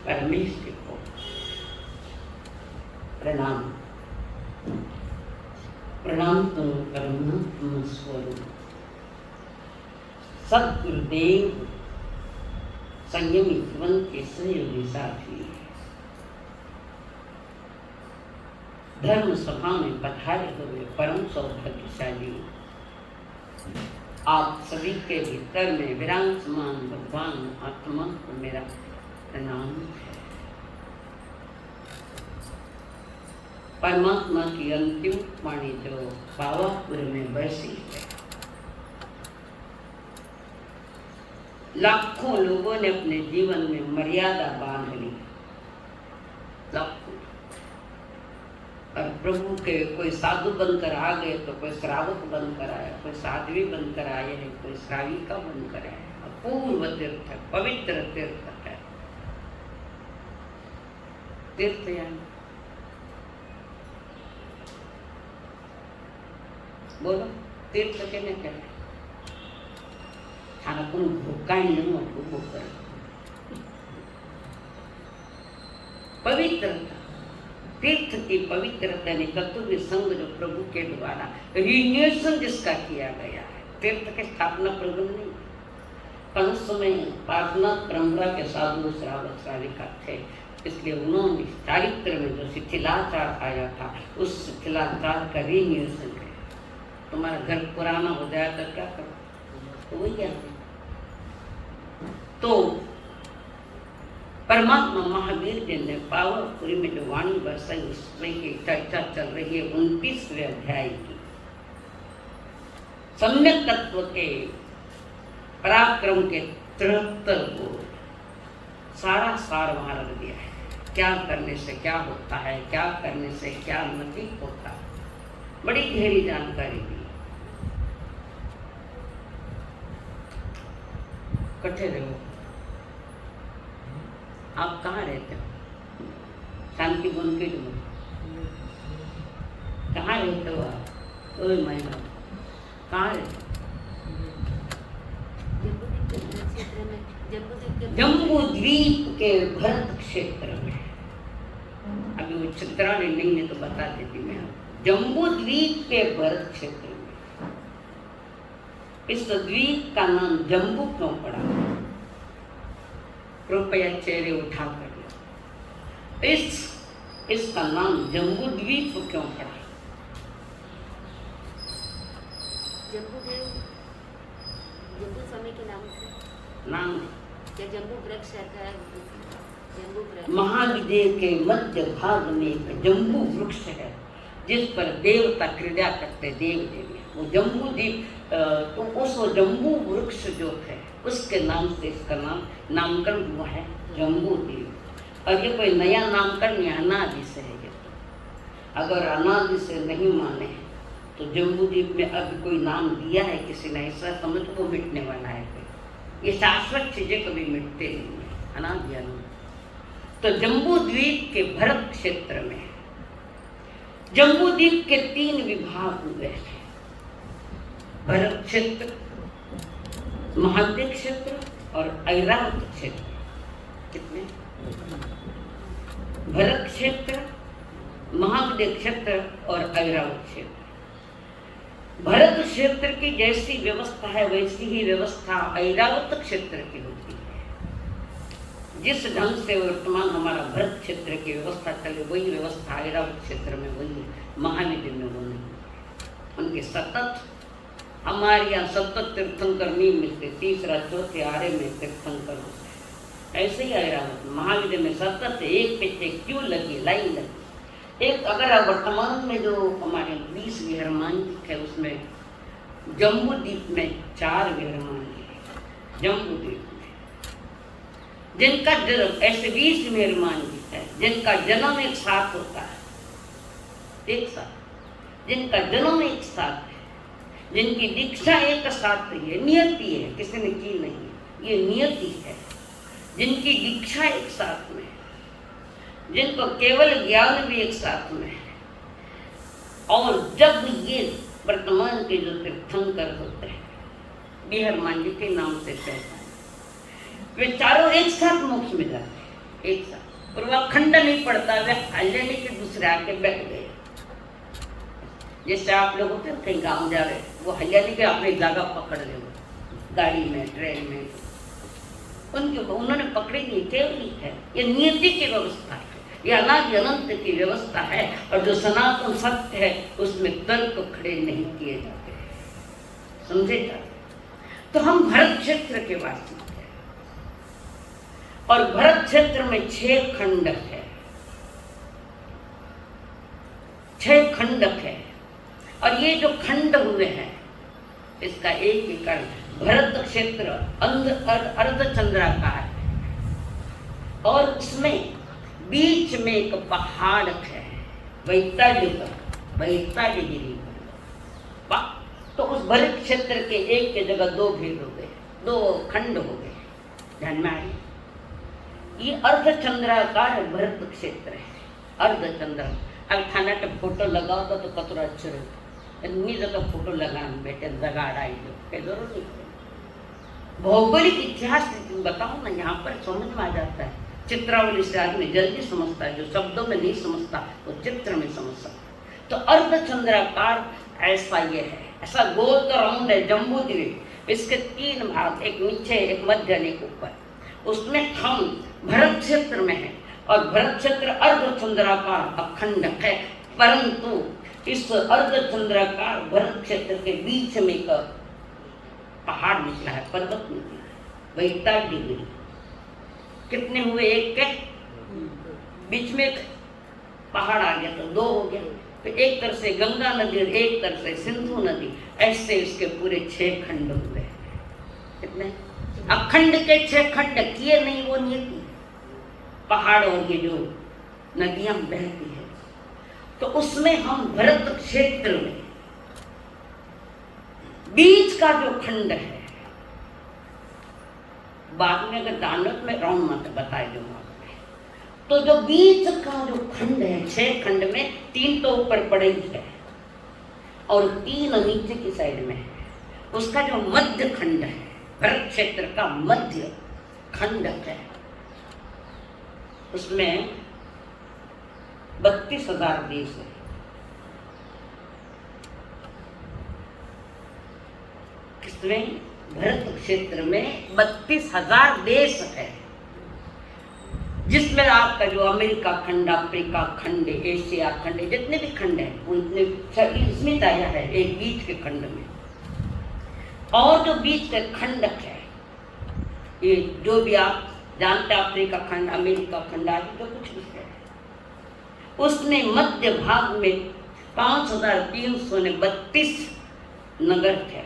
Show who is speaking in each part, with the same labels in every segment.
Speaker 1: परमेश्वर को प्रणाम। प्रणाम तुम परमात्मा स्वरूप सद्गुरुदेव संयमी जीवन के सहयोगी साथी, धर्म सभा में पधारे हुए परम सौभाग्यशाली, आप सभी के भीतर में विराजमान भगवान आत्मा को मेरा प्रणाम है। परमात्मा की अंतिम वाणी जो पावापुर में बरसी है, लाखों लोगों ने अपने जीवन में मर्यादा बांध ली, लाखों। और प्रभु के कोई साधु बनकर आ गए तो कोई श्रावक बनकर आया, कोई साध्वी बनकर आए है, कोई श्राविका बनकर आया। अपूर्व तीर्थ है, पवित्र तीर्थ है। तीर्थयान बोलो, तीर्थ कहने क्या है? खाना को भूखा ही नहीं हो, भूख पवित्रता, तीर्थ की पवित्रता निकलते संग जो प्रभु के द्वारा रिन्यूएशन जिसका किया गया है। तीर्थ की स्थापना प्रभु नहीं, पर उस समय प्रार्थना परंपरा के साधु श्रावक श्राविका थे, इसलिए उन्होंने चारित्र में जो शिथिलाचार आया था उस शिथिलाचार का रिन्यूएशन किया। तुम्हारा घर पुराना हो जाए तो क्या करो, तो वही क्या। तो परमात्मा महावीर जी ने पावापुरी में जो वाणी बरसाई उसमें की चर्चा चल रही है 29वें अध्याय की। सम्यक तत्व के पराक्रम के 73 गुण, सारा सार वहां रख दिया है। क्या करने से क्या होता है, क्या करने से क्या नहीं होता, बड़ी गहरी जानकारी दी। कट्ठे रहो। आप कहाँ रहते हो? शांति वन के लिए कहाँ रहते हो आप? ओए महिला कहाँ रहते? जम्बू द्वीप के भरत क्षेत्र में। अभी वो चित्राने नहीं है तो बता देती मैं। जम्बू द्वीप के भरत क्षेत्र में। इस द्वीप का नाम जम्बू क्यों पड़ा? कृपया चेहरे उठा कर। इसका नाम जम्बू द्वीप क्यों पड़ा?
Speaker 2: जम्बू समय के नाम से
Speaker 1: नाम
Speaker 2: क्या जम्बू वृक्ष है? जम्बू वृक्ष
Speaker 1: महाविदेव के मध्य भाग में एक जम्बू वृक्ष है जिस पर देवता क्रीड़ा करते, देव देवी। वो जम्बू द्वीप, तो उस जम्बू वृक्ष जो है उसके नाम से इसका नामकरण हुआ है जम्बू द्वीप। और ये कोई नया नामकरण नहीं, अनादि से है ये। अगर अनादि से नहीं माने तो जम्बू द्वीप में अभी कोई नाम दिया है किसी ने, ऐसा समझ वो मिटने वाला है। ये शाश्वत चीजें कभी मिटते नहीं है, अनादि अनादि। तो जम्बू द्वीप के भरत क्षेत्र में जम्बू द्वीप के 3 विभाग हुए हैं। भरत क्षेत्र, महाद्य क्षेत्र और ऐरावत क्षेत्र। कितने? भरत क्षेत्र, महाद्य क्षेत्र और ऐरावत क्षेत्र। भरत क्षेत्र की जैसी व्यवस्था है वैसी ही व्यवस्था ऐरावत क्षेत्र की होती है। जिस ढंग से वर्तमान हमारा भरत क्षेत्र की व्यवस्था चले वही व्यवस्था ऐरावत क्षेत्र में, वही महाविद्य में वो नहीं। उनके सतत, हमारे यहाँ सतत तीर्थंकर नहीं मिलते, तीसरा चौथे आरे में तीर्थंकर होते हैं। ऐसे ही ऐरावत महाविद्य में सतत एक पीछे क्यों लगी, लाइन लगी। एक अगर वर्तमान में जो हमारे 20 विहरमान है उसमें जम्बू द्वीप में 4 विहरमान है। जम्बू द्वीप में जिनका जन्म, ऐसे 20 विहरमान है जिनका जन्म एक साथ होता है, एक साथ, जिनका जन्म एक साथ है, जिनकी दीक्षा एक साथ है, नियति है, किसी ने की नहीं, ये नियति है। जिनकी दीक्षा एक साथ में, जिनको केवल ज्ञान भी एक साथ में है। और जब ये वर्तमान के जो तीर्थंकर होते हैं, बिहार मांझी के नाम से पहचान, वे चारों एक साथ मोक्ष में जाते हैं। एक साथ, और वह खंड नहीं पड़ता, वे हल्ले के दूसरे आके बैठ गए। जैसे आप लोग होते हैं कहीं गाँव जा रहे, वो हरियाली के अपनी जगह पकड़ ले, गाड़ी में ट्रेन में, उनके उन्होंने पकड़ी नहीं, केवली है। ये नियति की व्यवस्था है, ये अनादि अनंत की व्यवस्था है, और जो सनातन सत्य है उसमें तर्क खड़े नहीं किए जाते, समझे जाते। तो हम भरत क्षेत्र के वासी हैं, और भरत क्षेत्र में 6 खंडक है, 6 खंडक है। और ये जो खंड हुए हैं इसका एक ही कारण, भरत क्षेत्र अर्धचंद्राकार है, और उसमें बीच में एक पहाड़ है, वैतालगिरी। तो उस भरत क्षेत्र के एक के जगह 2 भेद हो गए, 2 खंड हो गए, ध्यान में आए। ये अर्धचंद्राकार भरत क्षेत्र है, अर्धचंद्र। अब थाना के फोटो लगाओ तो कतरा अच्छे रहते, इतनी जगह फोटो लगाने बैठे जगह आड़ाई जो जरूर नहीं। भौगोलिक इतिहास बताओ ना, यहाँ पर समझ में आ जाता है। चित्रावली से आदमी जल्दी समझता है, जो शब्दों में नहीं समझता वो चित्र में समझ सकता। तो अर्धचंद्राकार ऐसा ये है, ऐसा गोल तो राउंड है, जम्बू द्वीप, इसके 3 भाग, एक नीचे, एक मध्य, एक ऊपर। उसमें हम भरत क्षेत्र में है, और भरत क्षेत्र अर्धचंद्राकार अखंड है, परंतु इस अर्धचंद्राकार भरत क्षेत्र के बीच में एक पहाड़ निकला है, पर्वत निकला है, वैतालगिरी। कितने हुए? एक के बीच में एक पहाड़ आ गया तो 2 हो गया। फिर एक तरफ से गंगा नदी और एक तरफ से सिंधु नदी, ऐसे इसके पूरे 6 खंड हुए। कितने? अखंड के 6 खंड किए नहीं, वो नीति पहाड़ और ये जो नदियां बहती है। तो उसमें हम भरत क्षेत्र में बीच का जो खंड है, बाद में अगर दानव में राउंड मत बताए जो, तो जो बीच का जो खंड है, 6 खंड में 3 तो ऊपर पड़े ही है और 3 नीचे की साइड में है। उसका जो मध्य खंड है, भरत क्षेत्र का मध्य खंड है, उसमें 32,000 देश है। किसमें? भरत क्षेत्र में 32,000 देश है, जिसमें आपका जो अमेरिका खंड, अफ्रीका खंड, एशिया खंड, जितने भी खंड हैं वो इतने इसमें आया है एक बीच के खंड में। और जो बीच के खंड है, ये जो भी आप जानते हैं, अफ्रीका खंड, अमेरिका खंड आदि जो कुछ भी है, उसमें मध्य भाग में 5,332 नगर थे।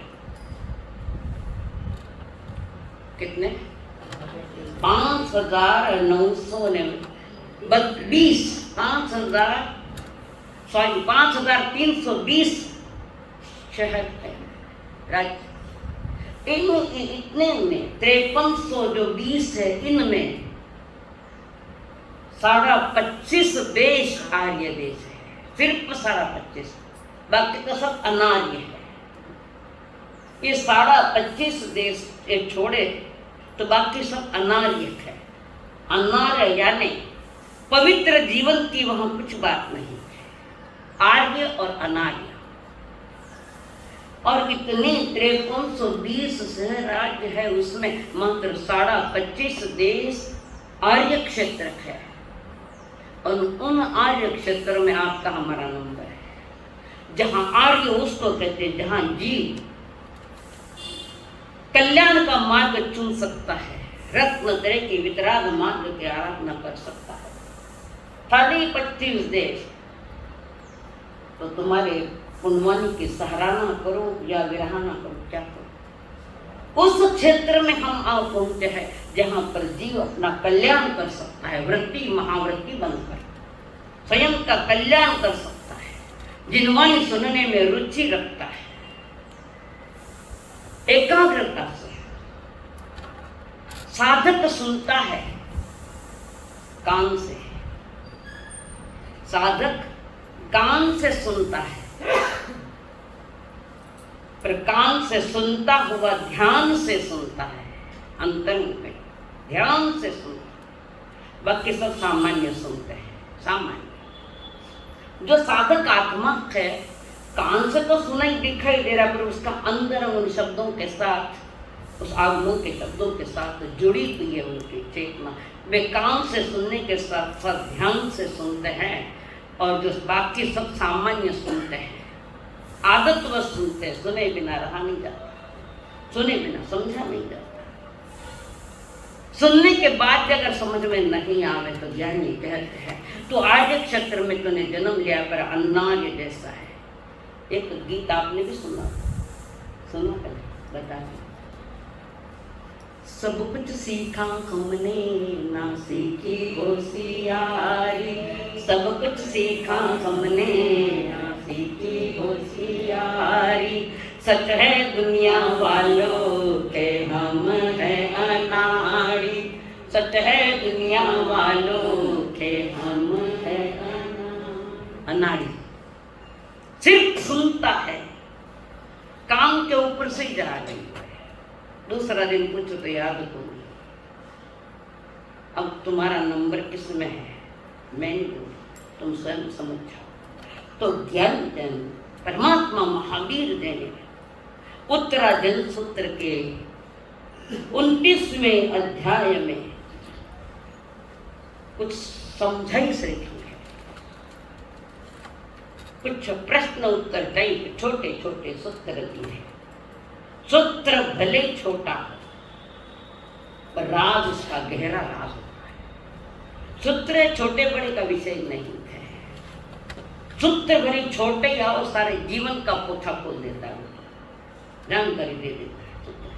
Speaker 1: कितने? 5,320 शहर थे, राज्य। इतने में 5300 जो 20 है, इनमें 25.5 देश आर्य देश है, सिर्फ 25.5, बाकी तो सब अनार्य है। ये 25.5 देश एक छोड़े तो बाकी सब अनार्य है। अनार्य यानी पवित्र जीवन की वहां कुछ बात नहीं है, आर्य और अनार्य। और इतने 5320 शहर राज्य है, उसमें मात्र 25.5 देश आर्य क्षेत्र है। और उन आर्य क्षेत्र में आपका हमारा नंबर है, जहां आर्य उसको कहते हैं जहां जीव कल्याण का मार्ग चुन सकता है, रत्न तरह की वितराग मार्ग की आराधना कर सकता है। 25 देश तो तुम्हारे पुण्यवानी की सराहना करो या विरहाना करो, क्या करो। उस क्षेत्र में हम आओ पहुंचे हैं जहां पर जीव अपना कल्याण कर सकता है, वृत्ति महावृत्ति बनकर स्वयं का कल्याण कर सकता है, जिनवाणी सुनने में रुचि रखता है, एकाग्रता से। साधक सुनता है कान से, साधक कान से सुनता है, पर कान से सुनता हुआ ध्यान से सुनता है, अंतर में ध्यान से सुनता। बाकी सब सामान्य सुनते हैं, सामान्य। जो साधक आत्मा है, कान से तो सुनाई दिखाई दे रहा, पर उसका अंदर उन शब्दों के साथ, उस आगमों के शब्दों के साथ जुड़ी हुई है उनकी चेतना। वे कान से सुनने के साथ साथ ध्यान से सुनते हैं, और जो बाकी सब सामान्य सुनते हैं, आदतवश सुनते हैं, सुने बिना रहा नहीं जाता, सुने बिना समझा नहीं जाता। सुनने के बाद अगर समझ में नहीं आवे तो ज्ञानी कहते हैं तो आर्य क्षेत्र में तूने जन्म लिया पर अनाज जैसा है। एक गीत आपने भी सुना पहले बता। सब कुछ सीखा हमने ना सीखी होशियारी, सब कुछ सीखा हमने ना सीखी होशियारी, सच है दुनिया वालों के हम हैं अनाड़ी, सच है दुनिया वालों के हम हैं अनाड़ी। सिर्फ सुनता है, काम के ऊपर से जा रही है। दूसरा दिन पूछो तो याद को नहीं। अब तुम्हारा नंबर किस में है, मैं नहीं दूँ, तुम स्वयं समझ जाओ। तो ज्ञान जन परमात्मा महावीर देने उत्तराजन सूत्र के 29वें अध्याय में कुछ समझाई से लिखी है, कुछ प्रश्न उत्तर टाइप छोटे छोटे सूत्र दिए हैं। सूत्र भले छोटा पर राज उसका गहरा राज होता है। सूत्र छोटे बड़े का विषय नहीं है, सूत्र भले छोटे या और सारे जीवन का पोथा खोल देता है, जानकारी दे देता है सूत्र।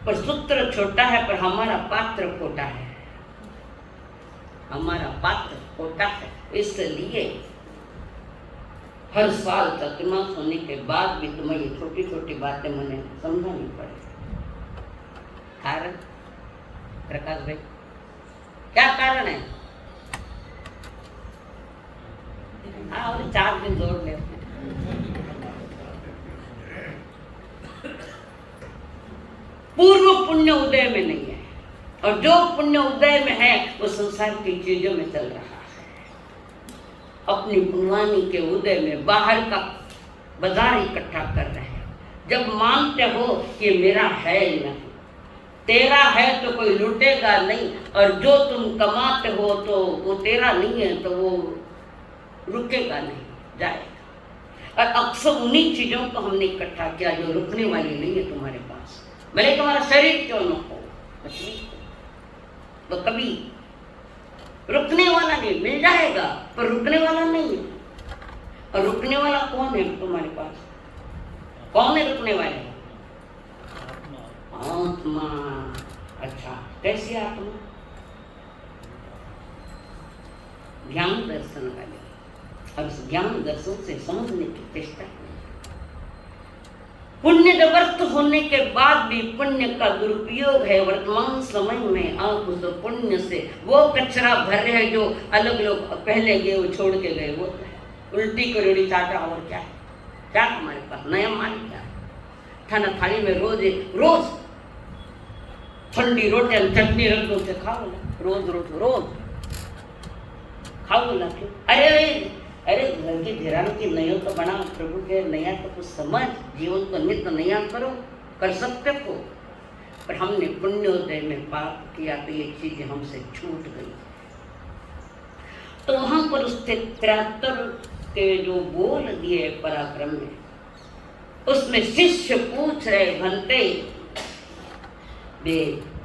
Speaker 1: पर सूत्र छोटा है पर हमारा पात्र खोटा है, हमारा पात्र खोटा है। इसलिए हर साल चतुर्मास होने के बाद भी तुम्हें ये छोटी छोटी बातें मुझे समझानी पड़े। कारण प्रकाश भाई क्या कारण है? हाँ, और 4 दिन जोड़ ले। पूर्व पुण्य उदय में नहीं है, और जो पुण्य उदय में है वो संसार की चीजों में चल रहा है। अपनी पुण्यवानी के उदय में बाहर का बाजार इकट्ठा कर रहे हैं। जब मानते हो कि मेरा है नहीं, तेरा है तो कोई लूटेगा नहीं, और जो तुम कमाते हो तो वो तेरा नहीं है तो वो रुकेगा नहीं, जाएगा। और अक्सर उन्हीं चीजों को हमने इकट्ठा किया जो रुकने वाली नहीं है तुम्हारे पास, भले तुम्हारा शरीर क्यों न हो, तो कभी रुकने वाला नहीं, मिल जाएगा पर रुकने वाला नहीं है। और रुकने वाला कौन है तुम्हारे पास? कौन है रुकने वाले? आत्मा। अच्छा, कैसी आत्मा? ज्ञान दर्शन वाले। अब इस ज्ञान दर्शन से समझने की चेष्टा करें। पुण्य व्यर्थ होने के बाद भी पुण्य का दुरुपयोग है। वर्तमान समय में आप उस पुण्य से वो कचरा भर रहे हैं जो अलग लोग पहले गए वो छोड़ के गए, वो उल्टी करोड़ी चाटा। और क्या है? क्या हमारे पास नया मान क्या है? खाना थाली में रोज ठंडी रोटी चटनी रख दो से खाओ, रोज खाओ। क्यों? अरे घर की धीरान की नया तो बना, प्रभु के नया तो कुछ समझ, जीवन को नित्य नया करो, कर सकते हो। पर हमने पुण्योदय में पाप किया तो ये चीजें हमसे छूट गई। तो वहां पर उससे 73 के जो बोल दिए पराक्रम में, उसमें शिष्य पूछ रहे भंते वे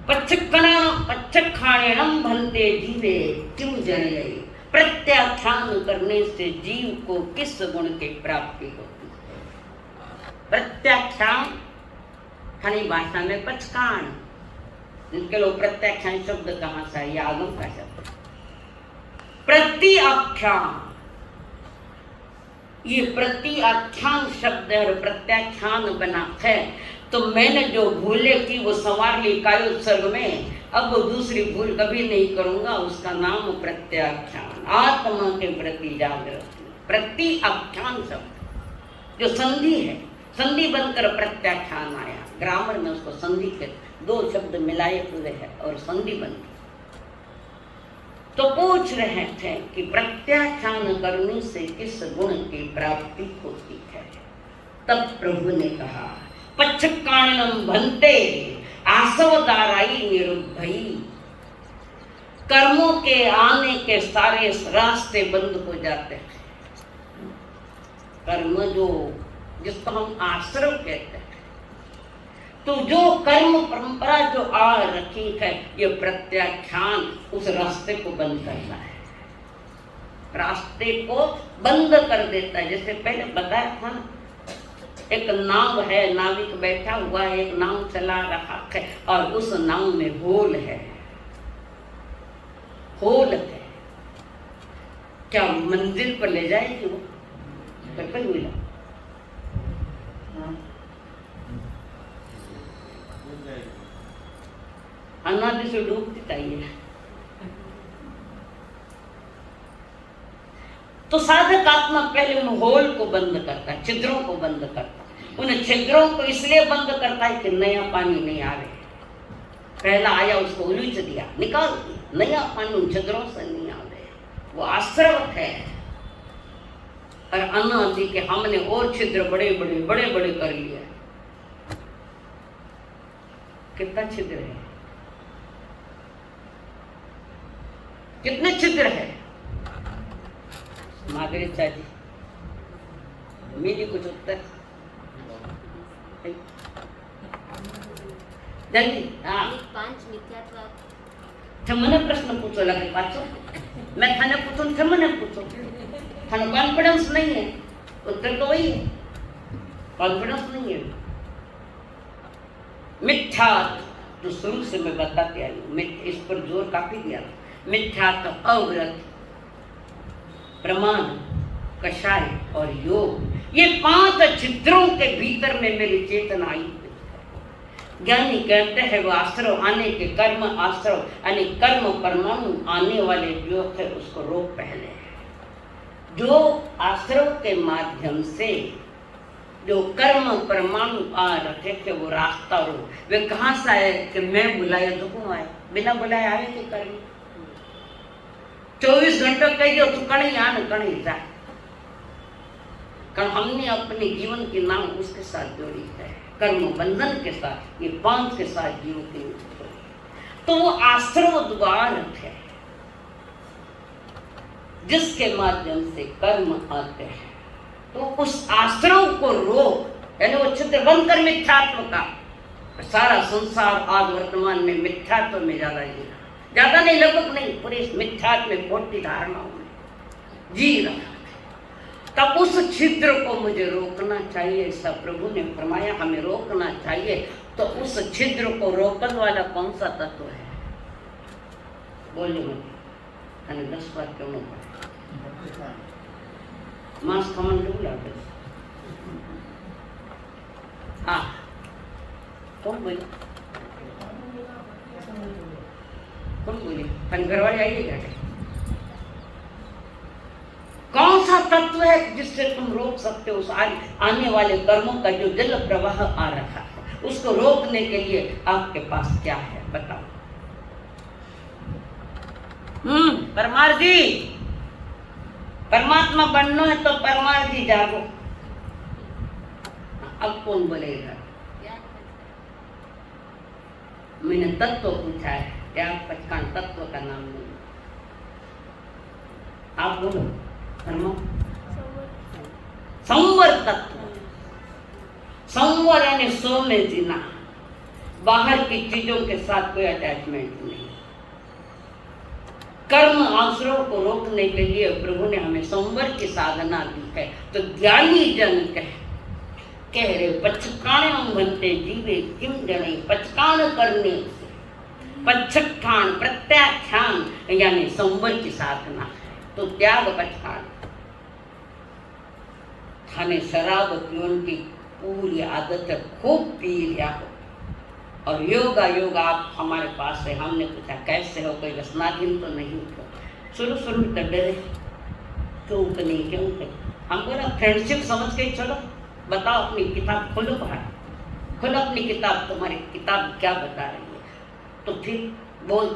Speaker 1: पच्छखाणेनम भंते जीवे क्यों जने। प्रत्याख्यान करने से जीव को किस गुण की प्राप्ति होती है? प्रत्याख्यान खड़ी भाषा में पचकान, जिनके लोग प्रत्याख्यान शब्द कहाँ से है? आगम का शब्द प्रत्याख्यान। ये प्रत्याख्यान शब्द है और प्रत्याख्यान बना है। तो मैंने जो भूले की वो संवार ली कायोत्सर्ग में, अब वो दूसरी भूल कभी नहीं करूंगा। उसका नाम प्रत्याख्यान, आत्मा के प्रति जागृति। प्रत्याख्यान शब्द जो संधि है, संधि बनकर प्रत्याख्यान आया। ग्रामर में उसको संधि के 2 शब्द मिलाए हुए हैं और संधि बन गई। तो पूछ रहे थे कि प्रत्याख्यान करने से किस गुण की प्राप्ति होती है। तब प्रभु ने कहा, पच्छकाणनम भन्ते आसवदाराई निरुद्धई। कर्मों के आने के सारे रास्ते बंद हो जाते हैं। कर्म जो जिसको हम आश्रव कहते हैं, तो जो कर्म परंपरा जो आ रखी है, ये प्रत्याख्यान उस रास्ते को बंद करता है, रास्ते को बंद कर देता है। जैसे पहले बताया था ना, एक नाव है, नाविक बैठा हुआ है, एक नाव चला रहा है और उस नाव में होल है, होल है। क्या मंजिल पर ले जाएगी वो? बिल्कुल मिला। अनादि से डूबती चाहिए। तो साधक आत्मा पहले उन होल को बंद करता है, छिद्रों को बंद करता है। उन छिद्रों को इसलिए बंद करता है कि नया पानी नहीं आवे। पहला आया उसको उलीच दिया, निकाल दिया, नया पानी उन छिद्रों से नहीं आवे। वो आश्रवत है। और अनादि के हमने और छिद्र बड़े बड़े कर लिए। कितना छिद्र है, कितने छिद्र है? माधुरी जी मेरी कुछ उत्तर जल्दी। हाँ,
Speaker 2: પાંચ મિથ્યાત્વ
Speaker 1: મને પ્રશ્ન પૂછો લાગે પાછો मैं थाने पूछूं थे, मैंने पूछो थाने कॉन्फिडेंस नहीं है, उत्तर तो वही है, कॉन्फिडेंस नहीं है। मिथ्या तो शुरू से मैं बताती आई हूँ, इस पर जोर काफी दिया। मिथ्या तो अव्रत, प्रमाण, कषाय और योग, ये 5 छिद्रों के भीतर में मेरी चेतना आई। ज्ञानी कहते हैं वो आश्रव आने के कर्म आश्रव यानी कर्म परमाणु आने वाले जो है उसको रोक पहले। जो आश्रव के माध्यम से जो कर्म परमाणु आ रखे थे वो रास्ता रोक। वे कहाँ से आए कि मैं बुलाया तो क्यों आए? बिना बुलाए आए कि कर्म? 24 घंटे कह दियो तू कहीं आ न कहीं जा। कारण हमने अपने जीवन की नाम उसके साथ जोड़ी है, कर्म बंधन के साथ, ये 5 के साथ जीव की। तो वो आश्रव द्वार है जिसके माध्यम से कर्म आते हैं। तो उस आश्रव को रोक, यानी वो छिद्र बंद कर मिथ्यात्व का। सारा संसार आज वर्तमान में मिथ्यात्व में ज्यादा नहीं, लगभग नहीं, पूरे मिथ्यात्व में खोटी धारणाओं में जी रहा। तब उस छिद्र को मुझे रोकना चाहिए, ऐसा प्रभु ने फरमाया, हमें रोकना चाहिए। तो उस छिद्र को रोकने वाला कौन सा तत्व है? बोलिए मुझे, 10 बार क्यों न पड़े? मांस खमन डूला। हाँ, कौन बोली? कौन बोली? घर वाले आइएगा। कौन सा तत्व है जिससे तुम रोक सकते हो उस आने वाले कर्मों का जो जल प्रवाह आ रहा है? उसको रोकने के लिए आपके पास क्या है बताओ। परमार जी, परमात्मा बनना है तो परमार जी जागो। अब कौन बोलेगा? मैंने तत्व पूछा है, क्या पचकान तत्व का नाम नहीं? आप बोलो। संवर तत्व, संवर यानी सो में जीना, बाहर की चीजों के साथ कोई अटैचमेंट नहीं। कर्म आश्रव को रोकने के लिए प्रभु ने हमें संवर की साधना दी है। तो ज्ञानी जन कह रहे पचकाण बनते जीवे किम जने, पचकाण करने से पचकाण प्रत्याख्यान यानी संवर की साधना है। तो त्याग पचकाण, थाने शराब पीने की पूरी आदत है, खूब पी लिया हो। और योगा आप हमारे पास है, हमने पूछा कैसे हो, कोई व्यसनाधीन तो नहीं हो? शुरू में तो डरे, क्यों नहीं। हम बोला फ्रेंडशिप समझ के चलो, बताओ अपनी किताब खोलो, बाहर खोलो अपनी किताब, तुम्हारी किताब क्या बता रही है। तो फिर बोल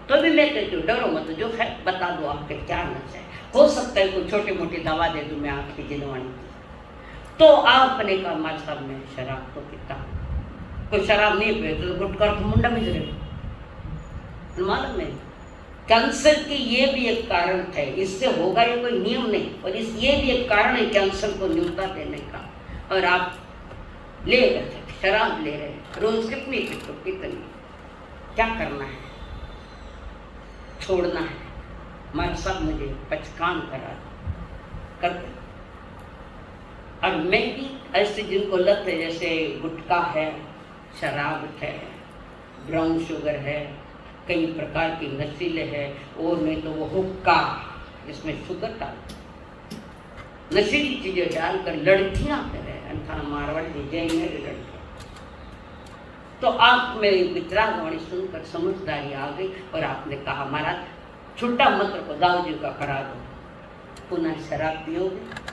Speaker 1: तो भी मैं कहती हूँ डरो मत, जो है बता दो आपके क्या नशा है। हो सकता है कोई छोटी मोटी दवा दे दूँ मैं आपकी जिनवानी की। तो आपने कहा मार साहब मैं शराब तो पीता हूँ, कोई शराब नहीं पिए तो गुटखा और मुंडा में जरे मालूम है। कैंसर की ये भी एक कारण है, इससे होगा ये कोई नियम नहीं, और इस ये भी एक कारण है कैंसर को न्यूनता देने का। और आप ले रहे शराब ले रहे, रोज कितनी पीते कितनी, क्या करना है, छोड़ना है। हमारे सब मुझे पचकान करा करते। और मैं भी ऐसे जिनको लत है, जैसे गुटखा है, शराब है, ब्राउन शुगर है, कई प्रकार की नशीले है, और नहीं तो वो हुक्का जिसमें शुगर डाल, नशीली चीजें डालकर लड़कियां करे, अनखाना मारवाड़ी जैन है लड़कियां। तो आप मेरी वितरागवाणी सुनकर समझदारी आ गई और आपने कहा महाराज छुट्टा मंत्र को दाऊ जी का करा दो, पुनः शराब पियोगे।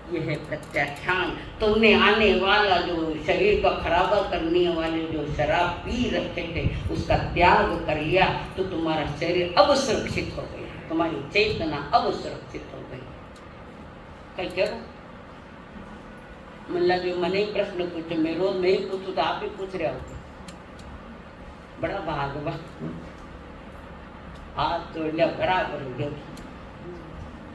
Speaker 1: यह है प्रत्याख्यान। तुमने आने वाला जो शरीर का खराबा करने वाले जो शराब पी रखे थे उसका त्याग कर लिया तो तुम्हारा शरीर अब सुरक्षित हो गया, तुम्हारी चेतना अब सुरक्षित हो गई। कहीं कह रहा मतलब जो मैंने प्रश्न पूछे, मैं रोज नहीं पूछू तो आप ही पूछ रहे हो, बड़ा भागवा हाथ जोड़ लिया बराबर हो गया।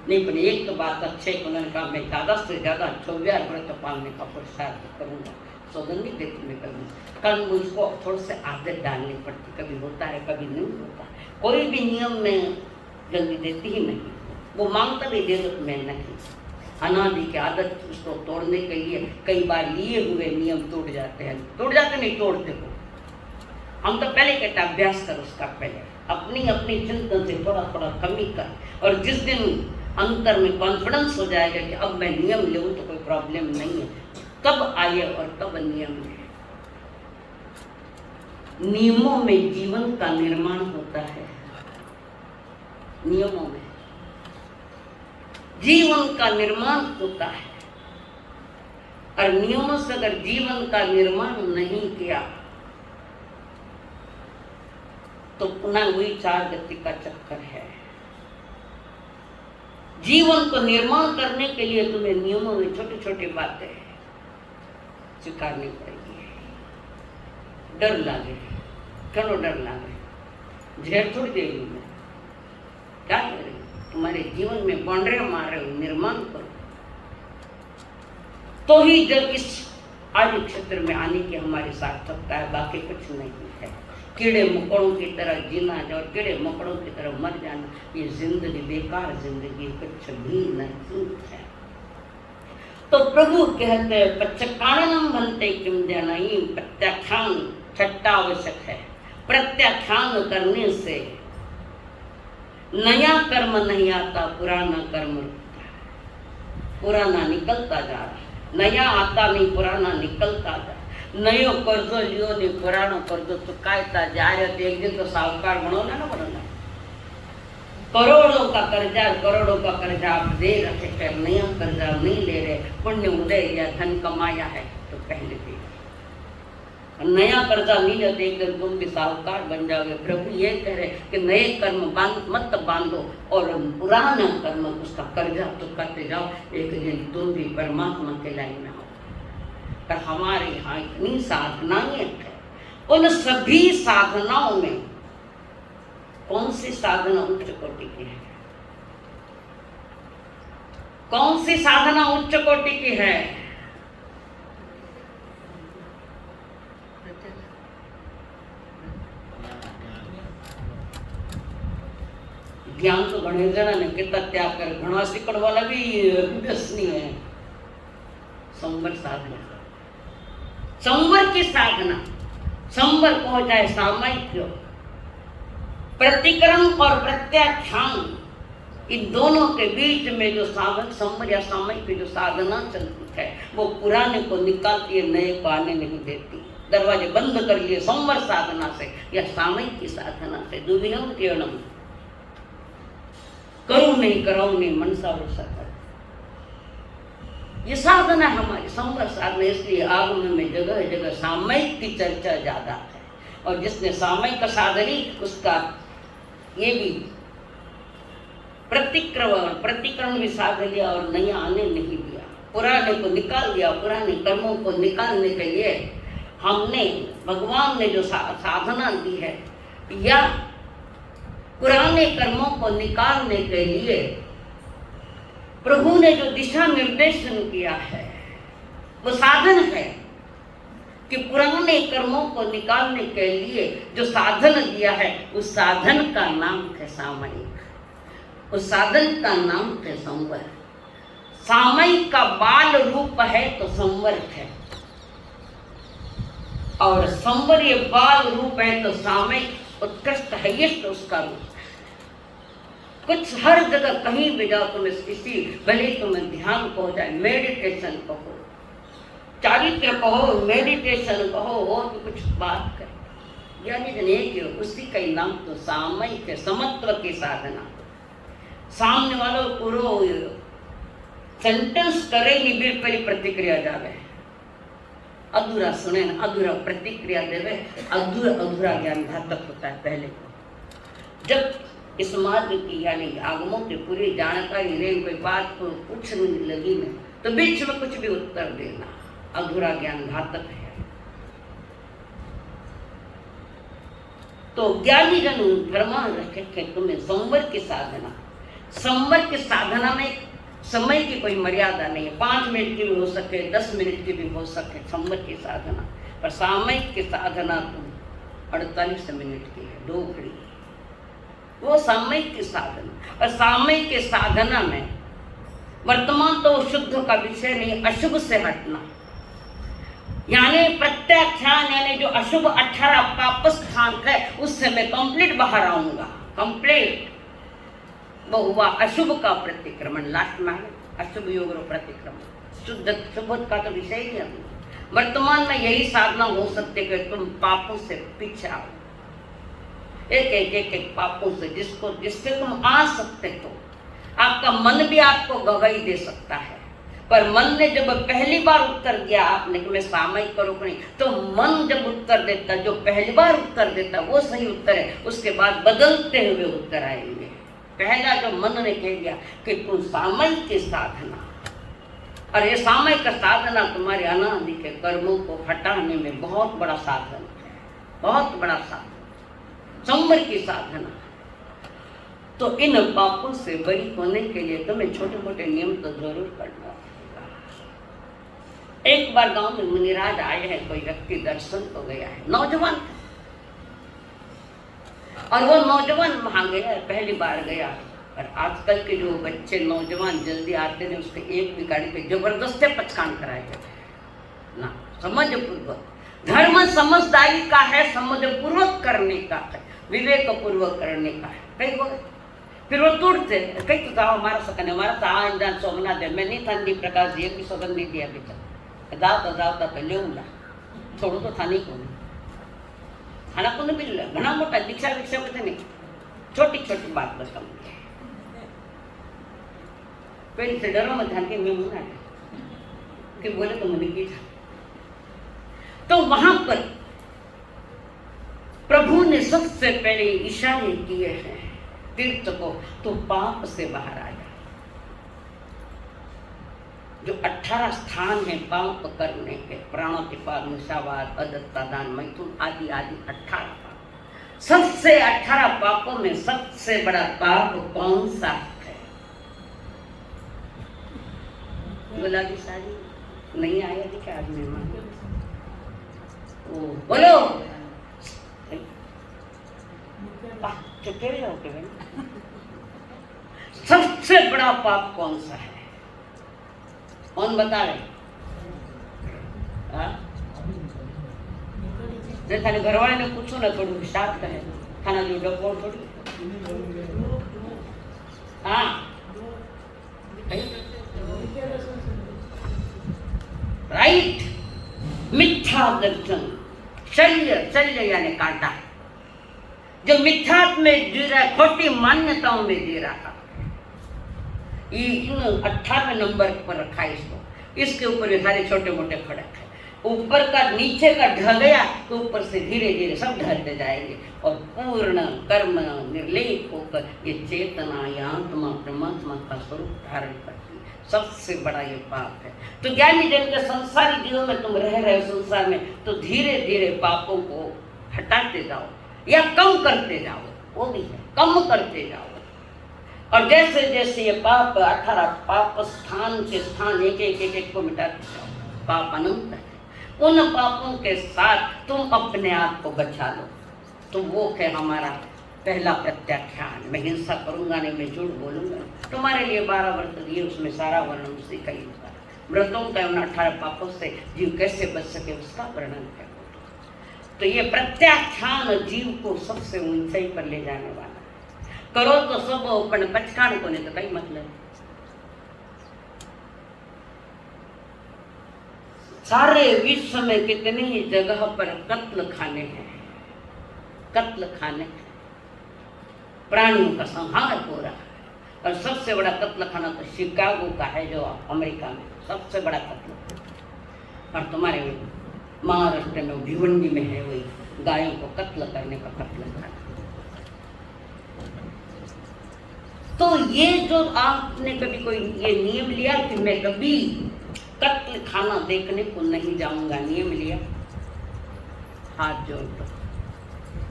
Speaker 1: नहीं पर एक तो बात अच्छे उन्होंने कहा मैं ज़्यादा से ज़्यादा 24 व्रत पालने का पुरुषार्थ करूँगा, सौगंध नहीं देती मैं कभी। कल मुझको थोड़े से आदत डालनी पड़ती, कभी होता है कभी नहीं होता। कोई भी नियम में जल्दी देती ही नहीं, वो मांगता भी दे दो तो मैं नहीं। अनादि की आदत उसको तोड़ने के लिए कई बार लिए हुए नियम टूट जाते हैं, टूट जाते नहीं तोड़ते हो। हम तो पहले कहते अभ्यास कर उसका, पहले अपनी अपनी चिंतन से थोड़ा थोड़ा कमी कर, और जिस दिन अंतर में कॉन्फिडेंस हो जाएगा कि अब मैं नियम लूँ तो कोई प्रॉब्लम नहीं है, तब आइए और तब नियम है। नियमों में जीवन का निर्माण होता है, नियमों में जीवन का निर्माण होता है। और नियमों से अगर जीवन का निर्माण नहीं किया तो पुनः वही चार गति का चक्कर है। जीवन को निर्माण करने के लिए तुम्हें नियमों में छोटी छोटी बातें स्वीकारनी पड़ेगी। डर लागे, क्यों डर लागे, झेर थोड़ी देगी मैं, क्या करें, तुम्हारे जीवन में बाउंड्री मार रहे हो, निर्माण करो। तो ही जब इस आर्य क्षेत्र में आने की हमारी सार्थकता है, बाकी कुछ नहीं है। कीड़े मकोड़ों की तरह जीना और कीड़े मकोड़ों की तरह मर जाना, ये जिंदगी बेकार जिंदगी, कुछ भी नहीं है। तो प्रभु कहते हैं पच्चकारणम बनते किम जनई, प्रत्याख्यान छठा आवश्यक है। प्रत्याख्यान करने से नया कर्म नहीं आता, पुराना कर्म रुकता है, पुराना निकलता जा रहा है। नया आता नहीं, पुराना निकलता जा रहा है। नयो कर्जो लियो नहीं, पुरानो कर्जो चुकाता जा रहे हो, एक दिन तो साहूकार बनो ना बनना। करोड़ों का कर्जा आप दे रखे, फिर नया कर्जा नहीं ले रहे, पुण्य उदय या धन कमाया है तो पहले दे, नया कर्जा नहीं लेते एक दिन तुम भी साहूकार बन जाओगे। प्रभु ये कह रहे कि नए कर्म मत बांधो और पुराना कर्म उसका कर्जा चुकाते जाओ, एक दिन तुम भी परमात्मा के लाइन में आओ। पर हमारे यहाँ इतनी साधनाएं हैं, उन सभी साधनाओं में कौन सी साधना उच्च कोटि की है, कौन सी साधना उच्च कोटि की है? ज्ञान तो घणे जना ने कितना त्याग कर, घणा सीखण वाला भी व्यसनी है। संवर साधना, संवर की साधना, संवर को हो जाए सामयिक, प्रतिक्रम और प्रत्याख्यान, इन दोनों के बीच में जो संवर या सामयिक की जो साधना चलती है वो पुराने को निकालती है, नए को आने नहीं देती। दरवाजे बंद कर लिए संवर साधना से या सामयिक की साधना से। दुविहम केवलम करूं नहीं कराऊं नहीं, मनसा वैसा कर, ये साधना हमारी संवर साधना। इसलिए आगम में जगह जगह सामयिक की चर्चा ज्यादा है, और जिसने सामयिक साधनी उसका ये भी प्रतिक्रमण भी साध लिया और नया आने नहीं दिया, पुराने को निकाल दिया। पुराने कर्मों को निकालने के लिए हमने भगवान ने जो साधना दी है, या पुराने कर्मों को निकालने के लिए प्रभु ने जो दिशा निर्देशन किया है वो साधन है कि पुराने कर्मों को निकालने के लिए जो साधन दिया है उस साधन का नाम है सामयिक, उस साधन का नाम है संवर। सामयिक का बाल रूप है तो संवर है, और संवर ये बाल रूप है तो सामयिक उत्कृष्ट हाईएस्ट उसका रूप है। कुछ हर जगह कहीं भी जाओ तुम्हें किसी, भले तुम्हें ध्यान कहो, चाहे मेडिटेशन कहो, चारित्र कहो, मेडिटेशन कहो, और भी कुछ बात करे, यानी जन एक ही हो, उसी का ही नाम तो सामयिक है, समत्व की साधना। सामने वालों पूरो सेंटेंस करे नहीं, बिर पहली प्रतिक्रिया जावे, अधूरा सुने ना, अधूरा प्रतिक्रिया देवे, अधूरा ज्ञान घातक होता है। पहले को जब इस मार्ग की यानी आगमों की पूरी जानकारी रहे, कोई बात को पूछने लगी में तो बीच में कुछ भी उत्तर देना, अधूरा ज्ञान घातक है। तो ज्ञानी जन फरमान रखे थे तुम्हें संवर की साधना। संवर की साधना में समय की कोई मर्यादा नहीं है, 5 मिनट की भी हो सके, 10 मिनट की भी हो सके संवर की साधना। पर सामयिक की साधना तो 48 मिनट की है, 2 घड़ी, वो सामयिक की साधना। और सामयिक की साधना में वर्तमान तो शुद्ध का विषय नहीं, अशुभ से हटना, यानी प्रत्याख्यान, यानी जो अशुभ 18 पाप स्थान है उससे मैं कंप्लीट बाहर आऊंगा, कंप्लीट। वो हुआ अशुभ का प्रतिक्रमण, लास्ट में अशुभ योग प्रतिक्रमण। शुद्ध शुभ का तो विषय ही नहीं। वर्तमान में यही साधना हो सकती है कि तुम पापों से पीछे आओ, एक पापों से जिससे तुम आ सकते हो। आपका मन भी आपको गवाही दे सकता है, पर मन ने जब पहली बार उत्तर दिया आपने कि मैं सामयिक करूँ नहीं, तो मन जब उत्तर देता, जो पहली बार उत्तर देता वो सही उत्तर है, उसके बाद बदलते हुए उत्तर आएंगे। पहला जो मन ने कह दिया कि तुम सामयिक की साधना, और ये सामयिक साधना तुम्हारे अनादि के कर्मों को हटाने में बहुत बड़ा साधन है, बहुत बड़ा साधन, संवर की साधना। तो इन पापों से बरी होने के लिए तुम्हें छोटे मोटे नियम तो जरूर करना होगा। एक बार गांव में मुनिराज आए हैं, कोई व्यक्ति दर्शन को गया है, नौजवान, और वो नौजवान वहां गया, पहली बार गया। और आजकल के जो बच्चे नौजवान जल्दी आते हैं, उसके एक भी गाड़ी पे जबरदस्ती पचकान कराए जाते ना, समझ पूर्वक। धर्म समझदारी का है, समझ पूर्वक करने का है, विवेक पूर्वक करने का है। कई बोले फिर वो तोड़ते, कई तो जाओ हमारा सकन है, हमारा सामान सोमनाथ है, मैं नहीं था दी प्रकाश जी भी सौगंध नहीं दिया बेचा, जाओ तो लेऊंगा, छोड़ो तो था नहीं को खाना को नहीं मिल रहा, घना मोटा दीक्षा वीक्षा कुछ नहीं, छोटी छोटी बात बताऊंगी। पहले से डरो मत, ध्यान के मैं मुना कि बोले तो मैंने की था। तो वहां पर प्रभु ने सबसे पहले इशारे किए हैं तीर्थ को, तो पाप से बाहर आ जा। जो 18 स्थान है पाप करने के, प्राणातिपात, मुसावाद, अदत्ता, दान, मैथुन आदि आदि 18 पाप। सबसे 18 पापों में सबसे बड़ा पाप कौन सा है? गुलाबी साड़ी नहीं आया थी क्या आदमी? बोलो चुपे रहो के सबसे बड़ा पाप कौन सा है? कौन बता रहे? खाली घर वाले ने पूछो ना, थोड़ी हिसाब करे, खाना जो डको थोड़ी। हाँ राइट, मिथ्या दर्शन, शल्य यानी कांटा, जो मिथ्यात्व में जी रहा है, खोटी मान्यताओं में जी रहा है, ये इन 18वें नंबर पर रखा है इसको। इसके ऊपर ये सारे छोटे मोटे फर्क है। ऊपर का नीचे का ढह गया तो ऊपर से धीरे धीरे सब ढलते जाएंगे और पूर्ण कर्म निर्लेप होकर ये चेतना या आत्मा परमात्मा का स्वरूप धारण करती है। सबसे बड़ा ये पाप है। तो ज्ञानी जन के संसारी जीवन में तुम रह रहे हो संसार में, तो धीरे धीरे पापों को हटाते जाओ या कम करते जाओ, वो भी है, कम करते जाओ। और जैसे जैसे ये पाप 18 पाप स्थान से स्थान एक को मिटाते जाओ। पाप अनंत है। उन पापों के साथ तुम अपने आप को बचा लो। तो वो है हमारा पहला प्रत्याख्यान। मैं हिंसा करूंगा नहीं, मैं झूठ बोलूंगा। तुम्हारे लिए 12 व्रत दिए, उसमें सारा वर्णन उसी का ही होगा। व्रतों का 18 पापों से जीव कैसे बच सके उसका वर्णन है। तो ये प्रत्याख्यान जीव को सबसे ऊंचाई पर ले जाने वाला है। करो तो सब पण पचकान को नहीं तो कई मतलब। सारे विश्व में कितनी ही जगह पर कत्ल खाने हैं, कत्ल खाने हैं, प्राणियों का संहार हो रहा है। और सबसे बड़ा कत्ल खाना तो शिकागो का है, जो अमेरिका में सबसे बड़ा कत्ल। और तुम्हारे महाराष्ट्र में भिवंडी में है वही गायों को कत्ल करने का कत्ल खाना। तो ये जो आपने कभी कोई ये नियम लिया कि मैं कभी कत्ल खाना देखने को नहीं जाऊंगा, नियम लिया, हाथ जोड़ दो।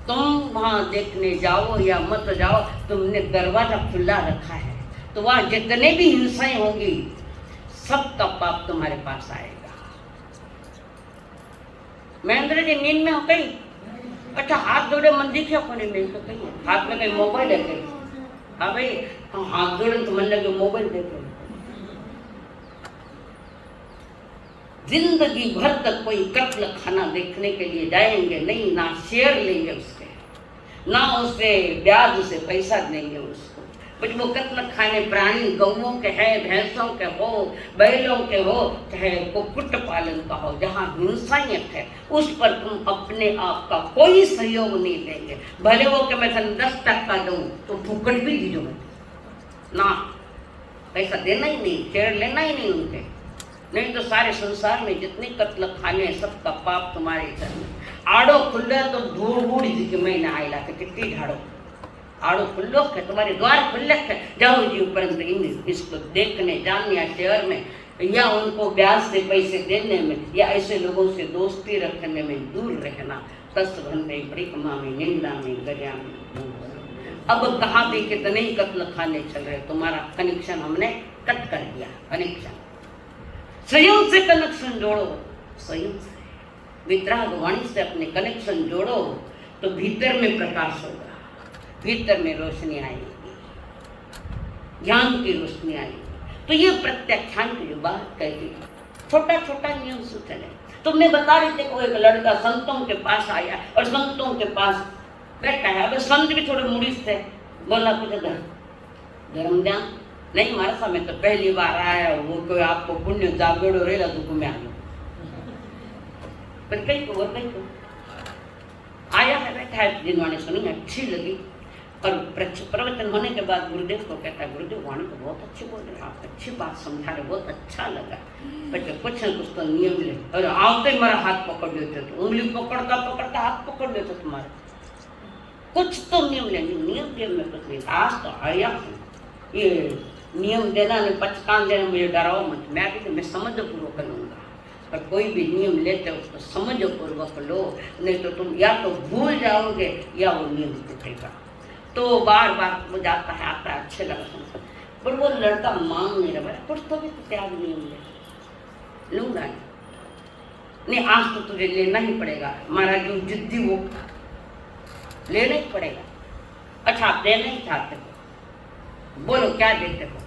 Speaker 1: तुम वहां देखने जाओ या मत जाओ, तुमने दरवाजा खुला रखा है, तो वहां जितने भी हिंसाएं होंगी सबका पाप तुम्हारे पास आएगा। महेंद्र जी नींद में हो गई? अच्छा, हाथ जोड़े मन दिखे कोने में तो कहीं हाथ में कहीं मोबाइल है कहीं? हाँ भाई, हम हाथ जोड़े तो मन लगे मोबाइल देख रहे। जिंदगी भर तक कोई कत्ल खाना देखने के लिए जाएंगे नहीं, ना शेयर लेंगे उसके, ना उसे ब्याज से पैसा देंगे उसको। कुछ वो कत्ल खाने प्राणी गौओं के हैं, भैंसों के हो, बैलों के हो, चाहे कुक्कुट पालन का हो, जहाँ हिंसायत है उस पर तुम अपने आप का कोई सहयोग नहीं देंगे। भले वो कि मैं 10% दूँ तो फुकट भी दीजो ना, पैसा देना ही नहीं, शेयर लेना ही नहीं उनके। नहीं तो सारे संसार में जितने कत्ल खाने हैं सबका पाप तुम्हारे घर में। आड़ो खुल्ले तो धूड़ बूढ़ी थी कि मैं ना आयला के कितनी झाड़ो, आड़ो खुल्लो के तुम्हारे द्वार खुल्ले के जाओ जी उपरंत इसको देखने जानने या शहर में या उनको ब्याज से पैसे देने में या ऐसे लोगों से दोस्ती रखने में दूर रहना। तस भंडे ब्रिकमा में, निंदा में, गरिया में। अब कहाँ भी कितने ही कत्ल खाने चल रहे, तुम्हारा कनेक्शन हमने कट कर दिया। कनेक्शन स्वयं से कनेक्शन जोड़ो, स्वयं से वितराग वाणी से अपने कनेक्शन जोड़ो तो भीतर में प्रकाश होगा, भीतर में रोशनी आएगी, ज्ञान की रोशनी आएगी। तो ये प्रत्याख्यान की जो बात कही, छोटा छोटा नियम से चले। तुमने बता रहे थे कोई एक लड़का संतों के पास आया और संतों के पास बैठा है। अब संत भी थोड़े मुड़ीस थे, बोला कुछ धर्म ध्यान नहीं मारा सा, मैं तो पहली बार आया, वो कोई आपको पुण्य जागेड़ो रहेगा तो मैं आ गया। पर कहीं को आया है, बैठा है, जिन्होंने सुनी अच्छी लगी। और प्रवचन होने के बाद गुरुदेव को कहता है, गुरुदेव वाणी तो बहुत अच्छी बोल रहे, आप अच्छी बात समझा रहे, बहुत अच्छा लगा। बच्चे कुछ न कुछ तो नियम ले। और आवते मेरा हाथ पकड़ लेते, तो उंगली पकड़ता पकड़ता हाथ पकड़ लेते तुम्हारे। कुछ तो नियम लेंगे, नियम में कुछ नहीं। आज तो आया ये नियम देना नहीं, पचकान देना, मुझे डराओ मत। मैं समझ पूर्वक लूँगा, पर कोई भी नियम लेते हो उसको समझ पूर्वक लो, नहीं तो तुम या तो भूल जाओगे या वो नियम टूटेगा। तो बार बार वो जाता है आता है, अच्छे लगा सुनकर, पर वो लड़का मांग नहीं रहा। कुछ तो भी त्याग नियम ले लूँगा नहीं, आज तो तुझे लेना ही पड़ेगा। महाराज जो जिद्दी वो लेना ही पड़ेगा। अच्छा, आप लेना ही चाहते हो, बोलो क्या देते हो?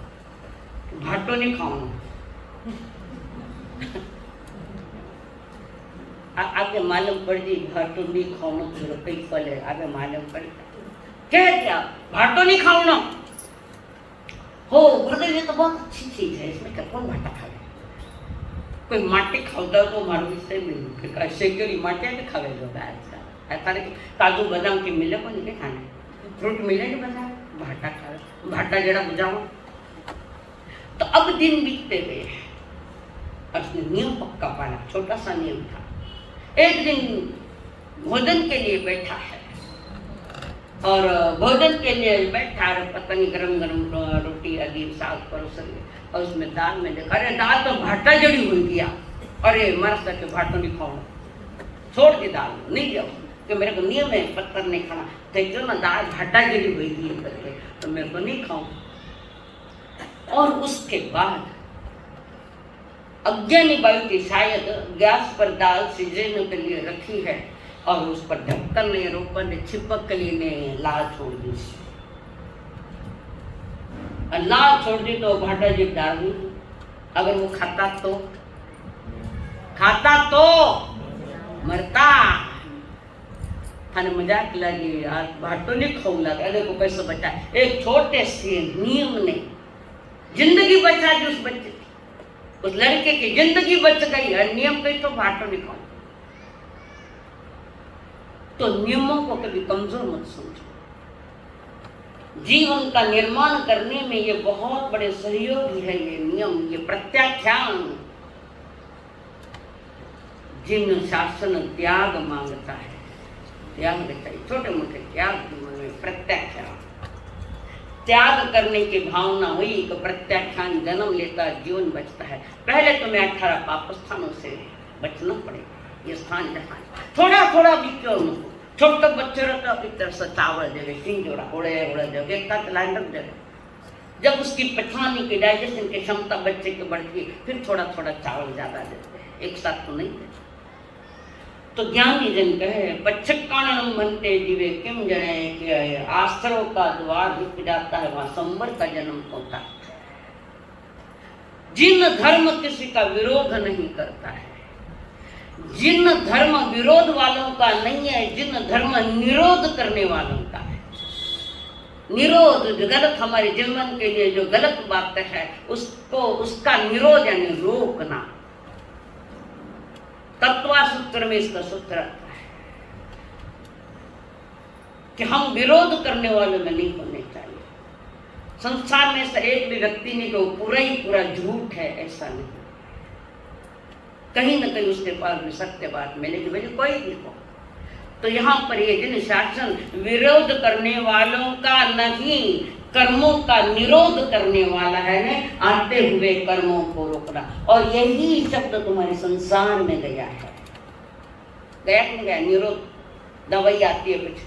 Speaker 1: भाटो नहीं खाऊंगा। आगे मालूम पड़ जी भाटो नहीं खाऊंगा, फिर कई फल है आगे मालूम पड़ क्या भाटो नहीं खाऊंगा हो। गुरुदेव ये तो बहुत अच्छी चीज है, इसमें क्या कौन भाटा खावे? कोई माटी खाता तो मारो से मिल शेकरी माटिया के खावे जो ऐसा नहीं। काजू बादाम के मिले को नहीं खाने, फ्रूट मिले नहीं बना भाटा खावे, भाटा जड़ा बुझाओ। तो अब दिन बीतते गए और उसने नियम पक्का पाला, छोटा सा नियम था। एक दिन भोजन के लिए बैठा है और भोजन के लिए बैठा है, पता नहीं गरम गरम रोटी अदीब साग परोस और उसमें दाल में देखा, अरे दाल तो भाटा जड़ी हुई गया, अरे मर सके भाटा नहीं खाओ, छोड़ दी दाल नहीं जाओ कि मेरे को नियम है पत्थर नहीं खाना, तो क्यों ना दाल भाटा जड़ी हुई थी करके तो मेरे को नहीं खाऊं। और उसके बाद अज्ञानी बाई थी, शायद गैस पर दाल सीजने के लिए रखी है और उस पर ढक्कन ने रोपन ने छिपक के लिए ने लाल छोड़ दी, लाल छोड़ दी तो भाटा जी डाल दी। अगर वो खाता तो मरता। थाने मजाक लगी यार, भाटो नहीं खाऊ लगा, अरे को पैसा बचा। एक छोटे से नियम ने जिंदगी बचा दी उस बच्चे की, उस लड़के की जिंदगी बच गई। और नियम कही तो भाटो नहीं खाऊ। तो नियमों को कभी कमजोर मत समझो। जीवन का निर्माण करने में ये बहुत बड़े सहयोगी है, ये नियम, ये प्रत्याख्यान। जिन शासन त्याग मांगता है, त्याग देता है, छोटे मोटे त्याग जीवन में प्रत्याख्यान। त्याग करने की भावना हुई तो प्रत्याख्यान जन्म लेता, जीवन बचता है। पहले तो मैं 18 पाप स्थानों से बचना पड़ेगा। ये स्थान जहाँ थोड़ा थोड़ा भी क्यों न हो, छोटा बच्चे रहता अपनी तरफ से चावल देवे, सिंजोड़ा उड़े देवे, एक तक लाइन रख देवे। जब उसकी पछाने की डाइजेशन की क्षमता बच्चे की बढ़ती है, फिर थोड़ा थोड़ा चावल ज्यादा देते हैं, एक साथ तो नहीं देते। तो ज्ञानी जन कहे पच्छकाणम बनते जीवे किम जने कि आश्रव का द्वार रुक जाता है, वहां संबर का जन्म होता है। जिन धर्म किसी का विरोध नहीं करता है, जिन धर्म विरोध वालों का नहीं है, जिन धर्म निरोध करने वालों का है। निरोध जो गलत हमारे जीवन के लिए जो गलत बात है उसको, उसका निरोध यानी रोकना। तत्वा सूत्र में इसका सूत्र आता है कि हम विरोध करने वालों में नहीं होने चाहिए। संसार में से एक भी व्यक्ति नहीं कि वो पूरा ही पूरा झूठ है, ऐसा नहीं। कहीं न कहीं उसके पास भी सत्य बात मिलेगी, भाई कोई भी हो। तो यहाँ पर ये जिन शासन विरोध करने वालों का नहीं, कर्मों का निरोध करने वाला है ना, आते हुए कर्मों को रोकना। और यही शब्द तुम्हारे संसार में गया है, गया कि नहीं गया? निरोध दवाई आती है कुछ,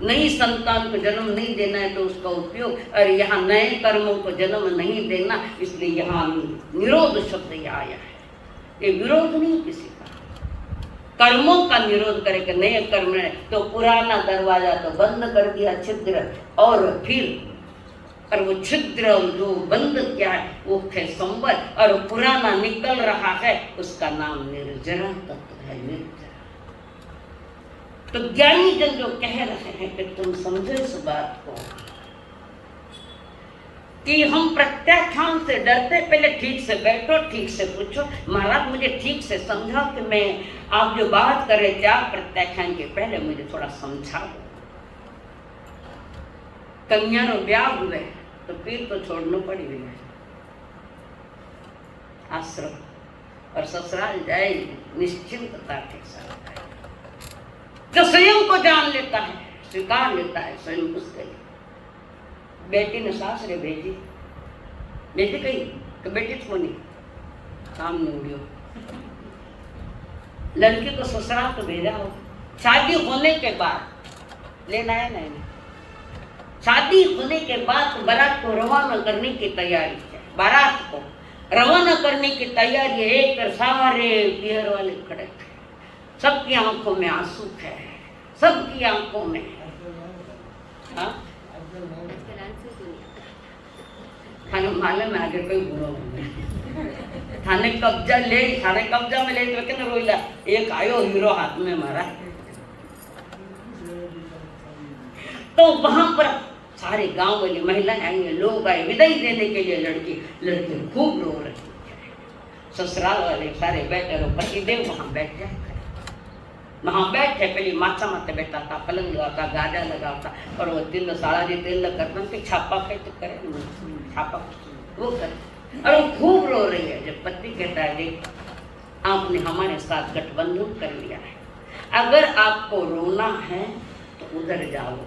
Speaker 1: नई संतान को जन्म नहीं देना है तो उसका उपयोग, और यहाँ नए कर्मों को जन्म नहीं देना, इसलिए यहाँ निरोध शब्द यहाँ आया है। ये विरोध नहीं किसी का, कर्मों का निरोध करेगा। नए कर्म है तो पुराना दरवाजा तो बंद कर दिया, छिद्र, और फिर और वो छिद्र जो बंद किया है वो है संबंध, और पुराना निकल रहा है उसका नाम निर्जरा तत्व है, निर्जरा। तो ज्ञानी जन जो कह रहे हैं कि तुम समझो इस बात को कि हम प्रत्याख्यान से डरते, पहले ठीक से बैठो, ठीक से पूछो, महाराज मुझे ठीक से समझाओ कि मैं आप जो बात कर रहे थे प्रत्याख्यान के पहले मुझे थोड़ा समझा दो। कन्या ब्याह हुए तो फिर तो छोड़ना पड़ी हुई है आश्रम, और ससुराल जाए निश्चिंतता के साथ। जो स्वयं को जान लेता है, स्वीकार लेता है स्वयं उसके लिए। बेटी ने सासरे भेजी, बेटी कही तो बेटी छोनी काम नहीं उड़ियो, लड़की को ससुराल तो भेजा हो। शादी होने के बाद लेना है नहीं, शादी होने के बाद बारात को रवाना करने की तैयारी है। बारात को रवाना करने की तैयारी है, एक सारे पियर वाले खड़े, सबकी आंखों में आंसू है, सबकी आंखों में। हाँ थाने मालूम है आगे कोई बुरा नहीं, थाने कब्जा ले, थाने कब्जा में ले तो क्या रोइला, एक आयो हीरो हाथ में मारा। तो वहां पर सारे गांव वाली महिलाएं आएंगे, लोग आए विदाई देने के लिए। लड़की खूब रो रही है, ससुराल वाले सारे बैठे रहो, पतिदेव वहां बैठ जाए, वहां बैठे पहले माथा माथे बैठा था, पलंग लगाता, गाजा लगाता, और वो तिल साड़ा जी तिल करता कि छापा पे तो करे, छापा वो करे। और वो खूब रो रही है। जब पति कहता है देख आपने हमारे साथ गठबंधन कर लिया है। अगर आपको रोना है तो उधर जाओ,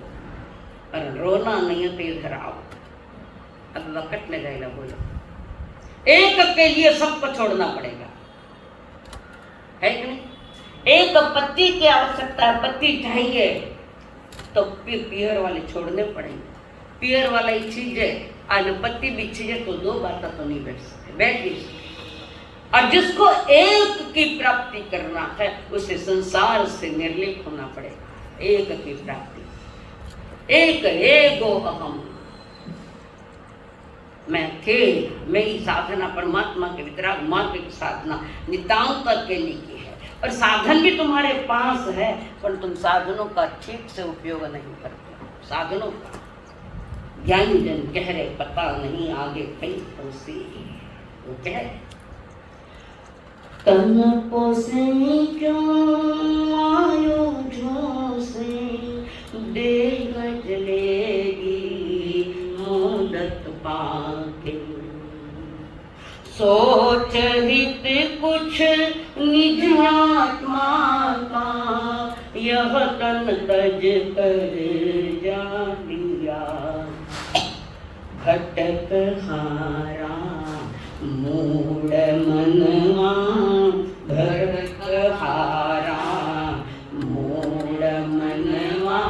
Speaker 1: और रोना नहीं है तो इधर आओ। अब वक़्त में गए बोलो, एक के लिए सबको छोड़ना पड़ेगा, है कि नहीं? एक पति की आवश्यकता है, पति चाहिए तो पियर वाले छोड़ने पड़ेंगे। पियर वाला ही चीजे और पति भी चीजे, तो दो बातें तो नहीं बैठ सकते, बैठ नहीं सकते। और जिसको एक की प्राप्ति करना है उसे संसार से निर्लेप होना पड़ेगा। एक की प्राप्ति, एक एगो अहम, मैं अकेले, मेरी साधना परमात्मा के वितराग मार्ग की साधना नितांत अकेले की है। और साधन भी तुम्हारे पास है, पर तुम साधनों का ठीक से उपयोग नहीं करते। साधनों का ज्ञानी जन कह रहे पता नहीं आगे कहीं पहुंचे, वो कह रहे तन पोसे क्यों आयो झोसे, देह जलेगी मुदत पाके, सोच हित कुछ निज आत्मा का, यह तन तज कर जा दिया, भटक हारा मूड मनवा, भटक हारा मूड मनवा,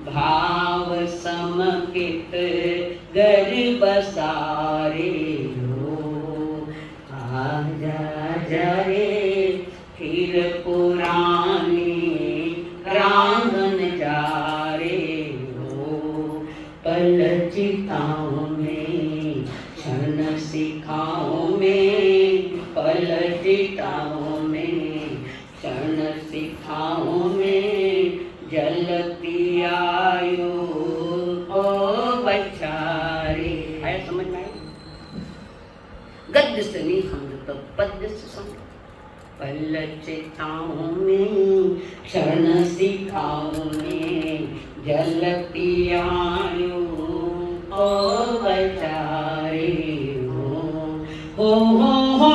Speaker 1: भाव समकित गर बसारे हो, आजा जा रे फिर पुराने रांगन जा रे हो, पल चिताओं में क्षण सिखाओं में, पल चिताओं में क्षण सिखाओं में, जलती आयु ओ बचारे। है समझ में आया? गद्य से नहीं समझो तो पद्य से समझो। पल चिताओं में क्षण सिखाओं में, जलती आयु ओ बचारे हो हो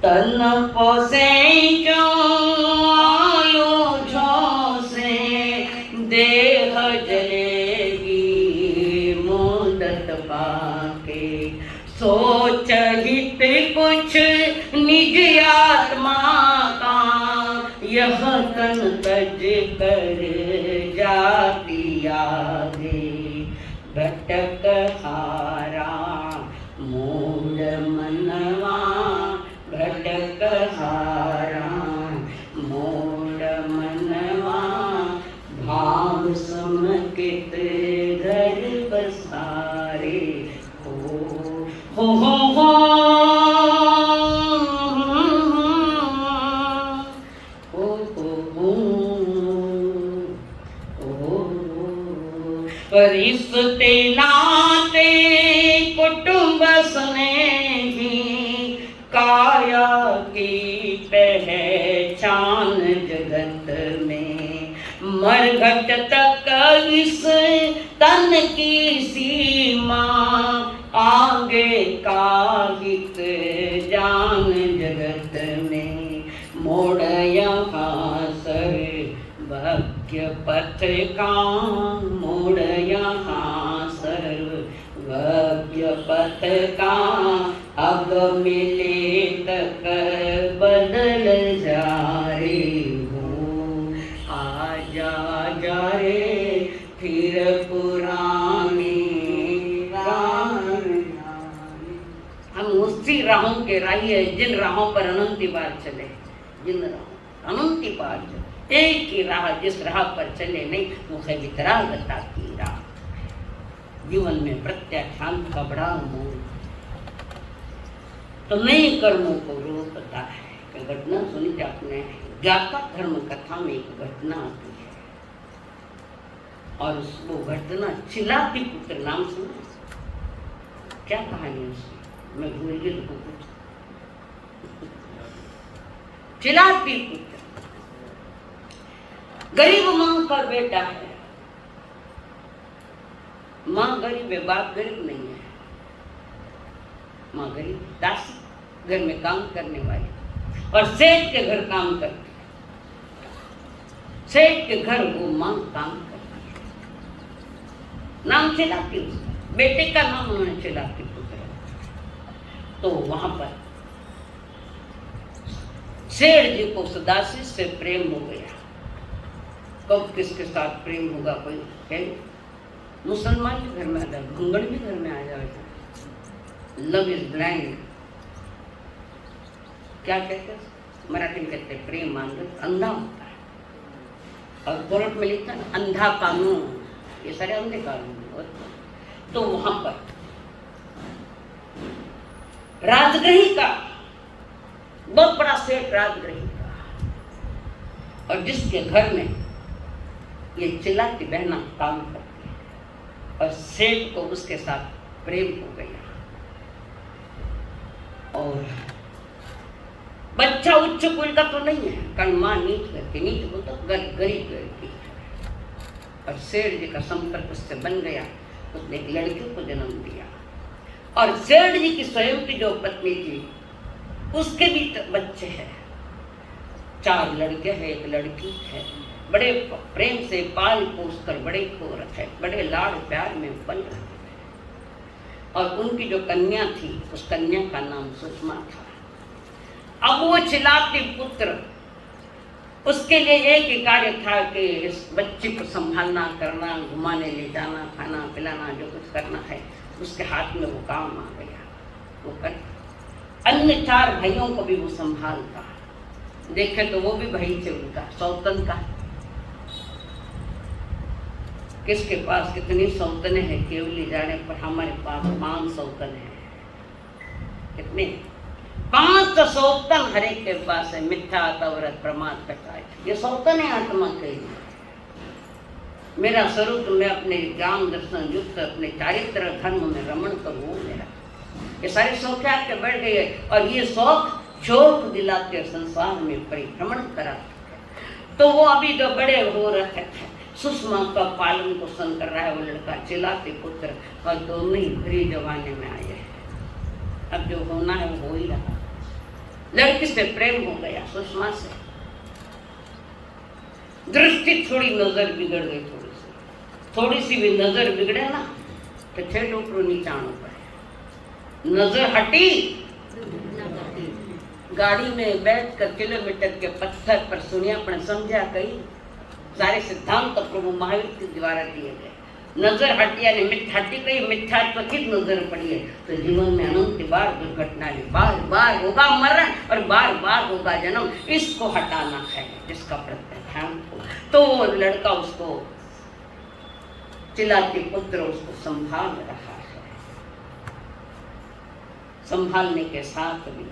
Speaker 1: तन पोसे क्यों आयो झोसे, देह जलेगी मुदत पाके, सोच हित कुछ निज आत्मा का, यह तन तज कर जाती आगे, भटक हारा मूड मनवा, भटक हारा मूड मनवा, भाव समकित घर बसारे हो हो रिश्ते नाते कुटुंब स्नेही, काया की पहचान जगत में, मरघट तक इस तन की सीमा, आगे का हित जान जगत में, मोड़ यहाँ सर भाग्य पथ का, मोड़ यहाँ सर्व भाग्य पथ का, अब मिले तक बदल जा रे हो, आजा जा रे फिर पुरानी हम उसी राहों के राही है, जिन राहों पर अनंती बार चले, जिन राहों अनंती बार चले, एक ही राह, जिस राह पर चले नहीं वो है वितरागता की राह। जीवन में प्रत्याख्यान का बड़ा मोल, तो नए कर्मों को रोकता है। घटना सुनी थी आपने, ज्ञाता धर्म कथा में एक घटना आती है, और वो घटना चिलाती पुत्र नाम सुना? क्या कहानी उसकी, मैं भूल गई तो कुछ। चिलाती पुत्र गरीब माँ का बेटा है, माँ गरीब है, बाप गरीब नहीं है। माँ गरीब दासी, घर में काम करने वाली, और सेठ के घर काम करती, सेठ के घर वो माँ काम करती है। नाम चिलाती उसका, बेटे का नाम उन्होंने चिलाती पुत्र। तो वहां पर सेठ जी को उस दासी से प्रेम हो गया। कब किसके साथ प्रेम होगा कोई है? मुसलमान भी घर में आ जाए, घुंगड़ भी घर में आ जाए। लव इज ब्लाइंड, क्या कहते हैं मराठी में? कहते हैं प्रेम अंधा होता है। और कोर्ट में लिखता है अंधा कानून, ये सारे अंधे कानून। तो वहां पर राजगृही का बहुत बड़ा सेठ, राजगृही का, और जिसके घर में ये चिल्लाती बहना काम करती है, और सेठ को उसके साथ प्रेम हो गया। और बच्चा उच्च कुल का तो नहीं है, कारण माँ नीच करती, नीच को तो गरीब लड़की है। और सेठ जी का संपर्क उससे बन गया, उसने एक लड़की को जन्म दिया। और सेठ जी की स्वयं की जो पत्नी थी उसके भी बच्चे हैं, 4 लड़के हैं, 1 लड़की है। बड़े प्रेम से पाल पोस कर बड़े को रखे, बड़े लाड़ प्यार में पल रहे। और उनकी जो कन्या थी, उस कन्या का नाम सुषमा था। अब वो चिल्लाती पुत्र, उसके लिए एक ही कार्य था कि इस बच्ची को संभालना, करना, घुमाने ले जाना, खाना पिलाना, जो कुछ करना है उसके हाथ में वो काम आ गया, वो कर। अन्य 4 भाइयों को भी वो संभालता। देखे तो वो भी भाई थे उनका, सौतन का। किसके पास कितनी सौतने हैं केवली जाने, पर हमारे पास 5 सौतन है। कितने? 5 सौतन हर एक के पास है। मिथ्या तवरत प्रमाद कटाए, ये सौतन है आत्मा के लिए। मेरा स्वरूप मैं अपने ज्ञान दर्शन युक्त अपने चारित्र धर्म में रमण करूँ। मेरा ये सारे शौक आके बढ़ गए, और ये शौक शोक दिलाते संसार में परिभ्रमण करा। तो वो अभी जो बड़े हो रहे थे, सुषमा का पालन पोषण कर रहा है वो लड़का, चिल्लाते पुत्र, और दोनों ही भरी जवानी में आए हैं। अब जो होना है वो हो ही रहा। लड़की से प्रेम हो गया, सुषमा से। दृष्टि थोड़ी नजर बिगड़ गई, थोड़ी सी भी नजर बिगड़े ना तो 6 टोकरो नीचाणों पर नजर हटी। गाड़ी में बैठकर किलोमीटर के पत्थर पर सुनिया पर समझा कई सारे सिद्धांत प्रभु महावीर के द्वारा दिए गए। नजर हटी यानी हटी गई, मिथ्यात्व की नजर पड़ी है तो जीवन में अनंत बार दुर्घटना है, बार बार होगा मरण और बार बार होगा जन्म। इसको हटाना है जिसका प्रत्याख्यान हो। तो वो लड़का उसको चिल्लाते पुत्र उसको संभाल रहा है। संभालने के साथ भी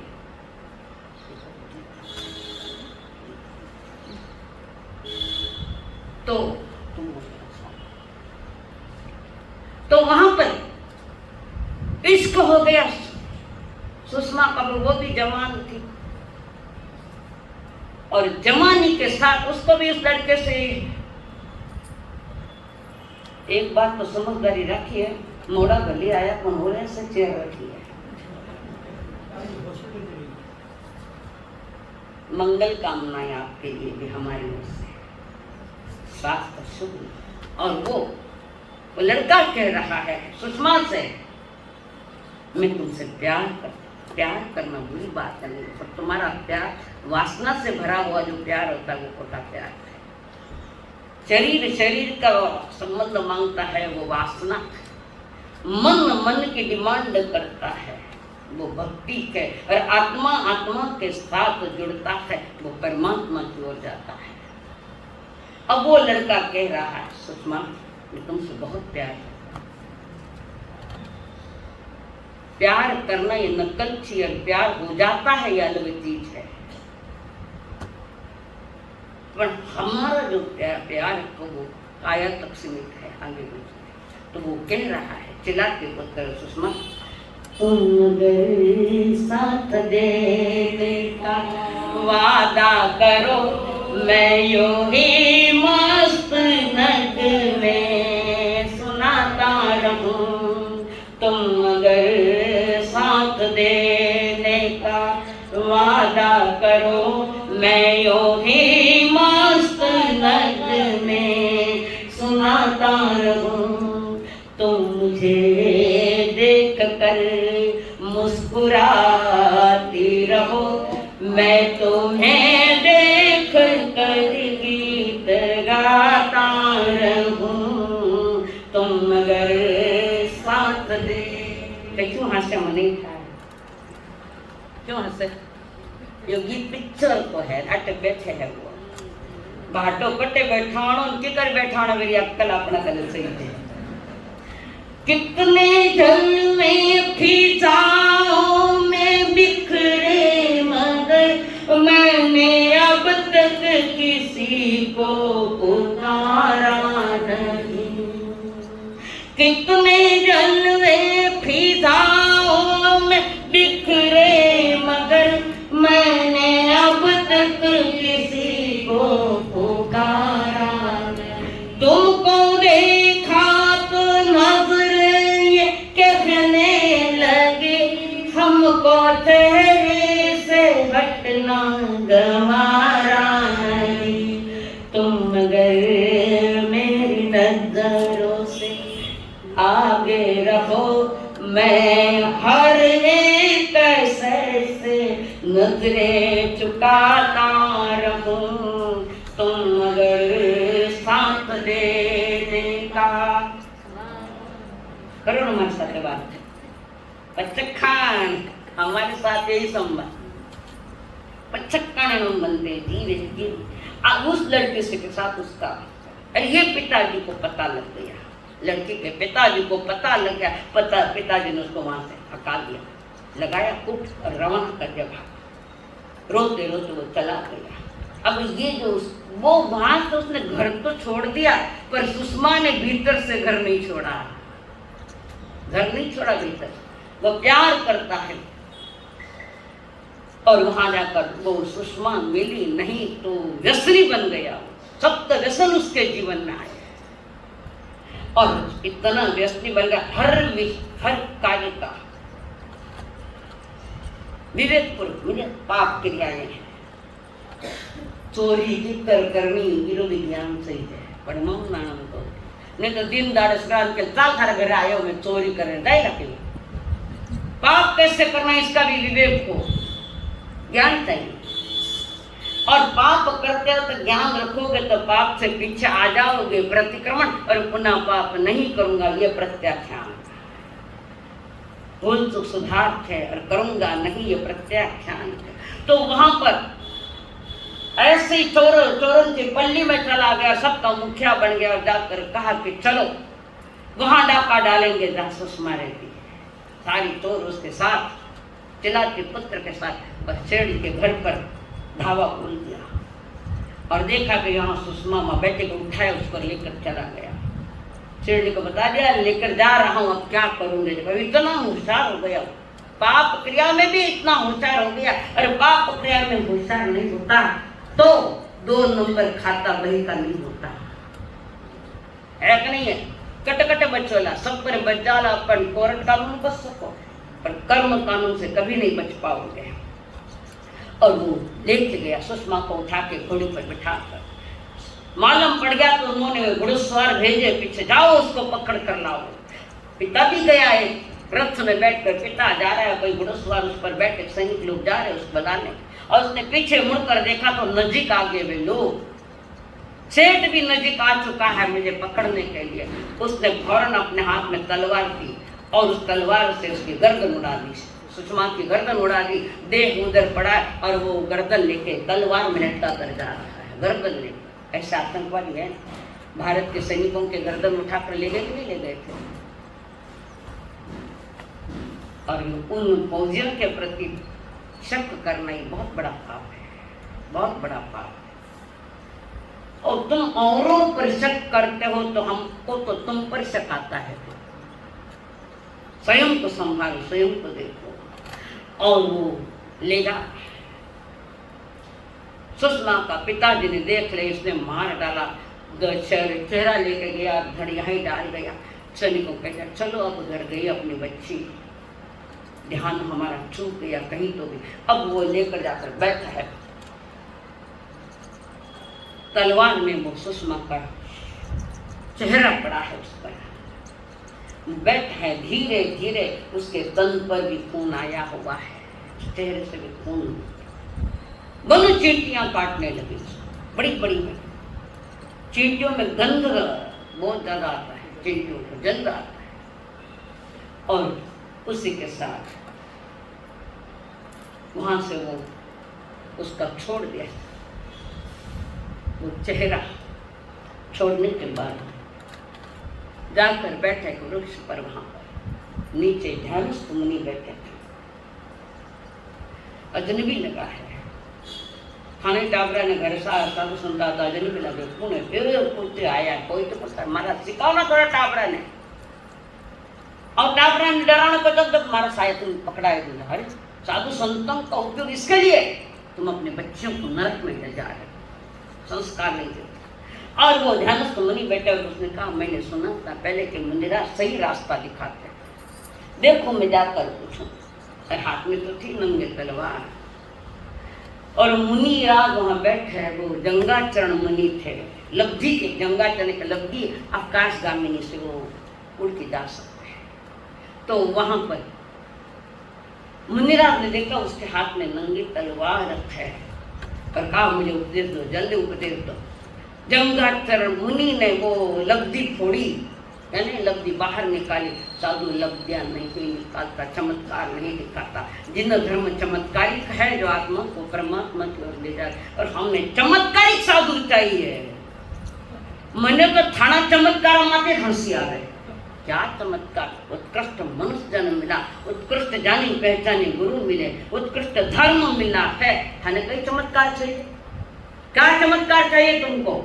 Speaker 1: तो वहां पर इश्क हो गया। सुषमा का वो भी जवान थी और जवानी के साथ उसको भी उस लड़के से। एक बात तो समझदारी रखी है, मोड़ा गली आया मनोरे से चेयर रखी है। मंगल कामनाएं आपके लिए भी हमारी ओर से, स्वास्थ्य शुभ। और वो लड़का कह रहा है सुषमा से, मैं तुमसे प्यार करना बुरी बात नहीं, पर तुम्हारा प्यार वासना से भरा हुआ जो प्यार होता है वो खोटा प्यार है। शरीर का संबंध मांगता है वो वासना, मन की डिमांड करता है वो भक्ति है, और आत्मा के साथ जुड़ता है वो परमात्मा की ओर जाता है। अब वो लड़का कह रहा है सुषमा मैं तुमसे बहुत प्यार करना ये नकलची और प्यार हो जाता है ये अलग चीज है, पर हमारा जो प्यार है वो काया तक सीमित है, आगे बढ़। तो वो कह रहा है चिल्ला के पुत्र सुषमा तुम गए साथ देने का वादा करो, मैं यूं ही का वादा करो, मैं यूं ही मस्त नग में सुनाता रहूं। तुम मुझे देख कर मुस्कुराती रहो, मैं तुम्हें देख कर गीत गाता रहूं। तुम मगर साथ दे। तो क्यों हंसे मने था, क्यों हंसे? यो गीत पिक्चर को है, अट बैठे है वो बाटो कटे बैठाणो के कर बैठाणो मेरी अक्कल अपना कल सही थे। कितने जलवे फिजाओं में बिखरे मगर मैंने अब तक किसी को पुकारा नहीं। कितने जलवे फिजाओं में बिखरे मगर मैंने अब तक किसी को पुकारा नहीं। तुमको देखा तो नजर ये कहने लगे, हमको तेरे से हटना गवारा नहीं। तुम मगर मेरी नजरों से आगे रहो, मैं हर एक से नजरें चुकाता रहूं। तुम मगर साथ देने का करो ना हमारे साथ बात। पचक्खान हमारे साथ यही संबंध, पचक्खान बनते धीरे धीरे उस लड़के से के साथ उसका। अरे ये पिताजी को पता लग गया, लड़की के पिताजी को पता लग गया। पिताजी ने उसको वहां से हटा दिया, लगाया कुट और रवाना कर दिया। रोते रोते वो चला गया। अब ये जो वो वहां से उसने घर तो छोड़ दिया, पर सुषमा ने भीतर से घर नहीं छोड़ा, घर नहीं छोड़ा भीतर। वो प्यार करता है और वहां जाकर वो सुषमा मिली नहीं तो व्यसनी बन गया। सब तो व्यसन उसके जीवन में आए और इतना व्यसनी बन गया। हर कार्य का विवेकपूर्वक मुझे पाप क्रियाएं हैं। चोरी की करनी विरोधी ज्ञान सही है, पर नाम तो नहीं तो दिन दाड़े स्नान के चाल थारे घर आयो मैं चोरी करने जाएगा क्यों? पाप कैसे करना इसका भी विवेक को ज्ञान चाहिए। और पाप करते हो तो ज्ञान रखोगे तो पाप से पीछे आ जाओगे, प्रतिक्रमण, और पुनः पाप नहीं करूंगा ये प्रत्याख्यान। भूल चूक सुधार है और करूंगा नहीं ये प्रत्याख्यान है। तो वहां पर ऐसे ही चोरन की पल्ली में चला गया, सबका मुखिया बन गया और जाकर कहा कि चलो वहां डाका डालेंगे जहां सुषमा रहती है। सारी चोर उसके साथ, चिला के पुत्र के साथ बस शेड़ी के घर पर धावा बोल दिया और देखा कि यहाँ सुषमा माँ बेटे को उठाया, उसको लेकर चला गया। शेरनी को बता दिया लेकर जा रहा हूँ, अब क्या करूंगे। जब इतना होशियार हो गया, पाप क्रिया में भी इतना होशियार हो गया। अरे पाप क्रिया में होशियार नहीं होता तो 2 नंबर खाता बही का नहीं होता है कि नहीं है। कट कट बचोला सब पर बच जाला, अपन कोर्ट कानून बच सको पर कर्म कानून से कभी नहीं बच पाओगे। और वो लेके गया सुषमा को, उठा के घोड़ी पर बिठा कर। मालूम पड़ गया तो उन्होंने घुड़सवार भेजे पीछे, जाओ उसको पकड़ कर लाओ। पिता भी गया है, रथ में बैठकर पिता जा रहा है, कोई घुड़सवार उस पर बैठे, सैनिक लोग जा रहे हैं उसको बताने। और उसने पीछे मुड़कर देखा तो नजीक आ गए वे लोग। सेठ भी नजीक आ चुका है मुझे पकड़ने के लिए। उसने फौरन अपने हाथ में तलवार की और उस तलवार से उसकी गर्दन उड़ा दी, सुषमा की गर्दन उड़ा दी। देह उधर पड़ा और वो गर्दन लेके तलवार में लटका कर जा रहा है, गर्दन लेके। ऐसा आतंकवादी है। भारत के सैनिकों के गर्दन उठाकर ले गए कि नहीं ले गए थे? और उन फौजियों के प्रति शक करना ही बहुत बड़ा पाप है, बहुत बड़ा पाप है। और तुम औरों पर शक करते हो तो हमको तो तुम पर शक आता है। स्वयं को संभालो, स्वयं को देखो। और वो ले जा। सुषमा का पिताजी ने देख ले, इसने मार डाला, चेहरा लेके गया, धड़ यहीं डाल गया। सैनिकों कह चलो अब घर गई अपनी बच्ची। ध्यान हमारा चूक गया कहीं तो भी। अब वो लेकर जाकर बैठा है तलवार में, वो सुषमा का चेहरा पड़ा है उस पर, बैठा है। धीरे धीरे उसके तन पर भी खून आया हुआ है, चेहरे से भी खून। दोनों चींटियां काटने लगी, बड़ी बड़ी में। चींटियों में गंध बहुत ज्यादा आता है, चींटियों को गंध आता है। और उसी के साथ वहां से वो उसका छोड़ दिया। वो चेहरा छोड़ने के बाद जाकर बैठे एक वृक्ष पर, वहां पर नीचे ध्यानस्थ मुनि बैठे थे। अजनबी लगा है, खाने टाबरा ने घर सा साधु सुनता था, अजनबी लगे पुणे फिर पूछते आया कोई तो पूछता मारा सिखाओ ना थोड़ा टाबरा ने। और टाबरा ने डराने को जब मारा शायद तुम पकड़ाए दूंगा। अरे साधु संतों का उपयोग इसके लिए, तुम अपने बच्चों को नरक में ले जा रहे, संस्कार नहीं देते। और वो ध्यानस्थ मुनि बैठे और उसने कहा मैंने सुना था पहले के मुनिराज सही रास्ता दिखाते, देखो मैं जाकर पूछूं। और हाथ में तो थी नंगे तलवार। और मुनिराज वहां बैठे, वो जंगाचरण मुनि थे, लब्धि के, जंगाचरण के लब्धि आकाशगामिनी से वो उड़ के जा सकते हैं। तो वहां पर मुनिराज ने देखा उसके हाथ में नंगी तलवार है और कहा मुझे उपदेश दो, जल्दी उपदेश दो। जंगाचरण मुनि ने वो लब्धि फोड़ी, यानी लब्धि बाहर निकाली। साधु लब्धियां नहीं निकालता, चमत्कार नहीं दिखाता। जिन धर्म चमत्कारिक है जो आत्मा को परमात्मा की ओर ले जाए, और हमने चमत्कारिक साधु चाहिए। मैंने तो थाना चमत्कार माते हंसी आ रहे, क्या चमत्कार। उत्कृष्ट मनुष्य जन्म मिला, उत्कृष्ट जानी पहचानी गुरु मिले, उत्कृष्ट धर्म मिला है, थाने कई चमत्कार चाहिए। क्या चमत्कार चाहिए तुमको?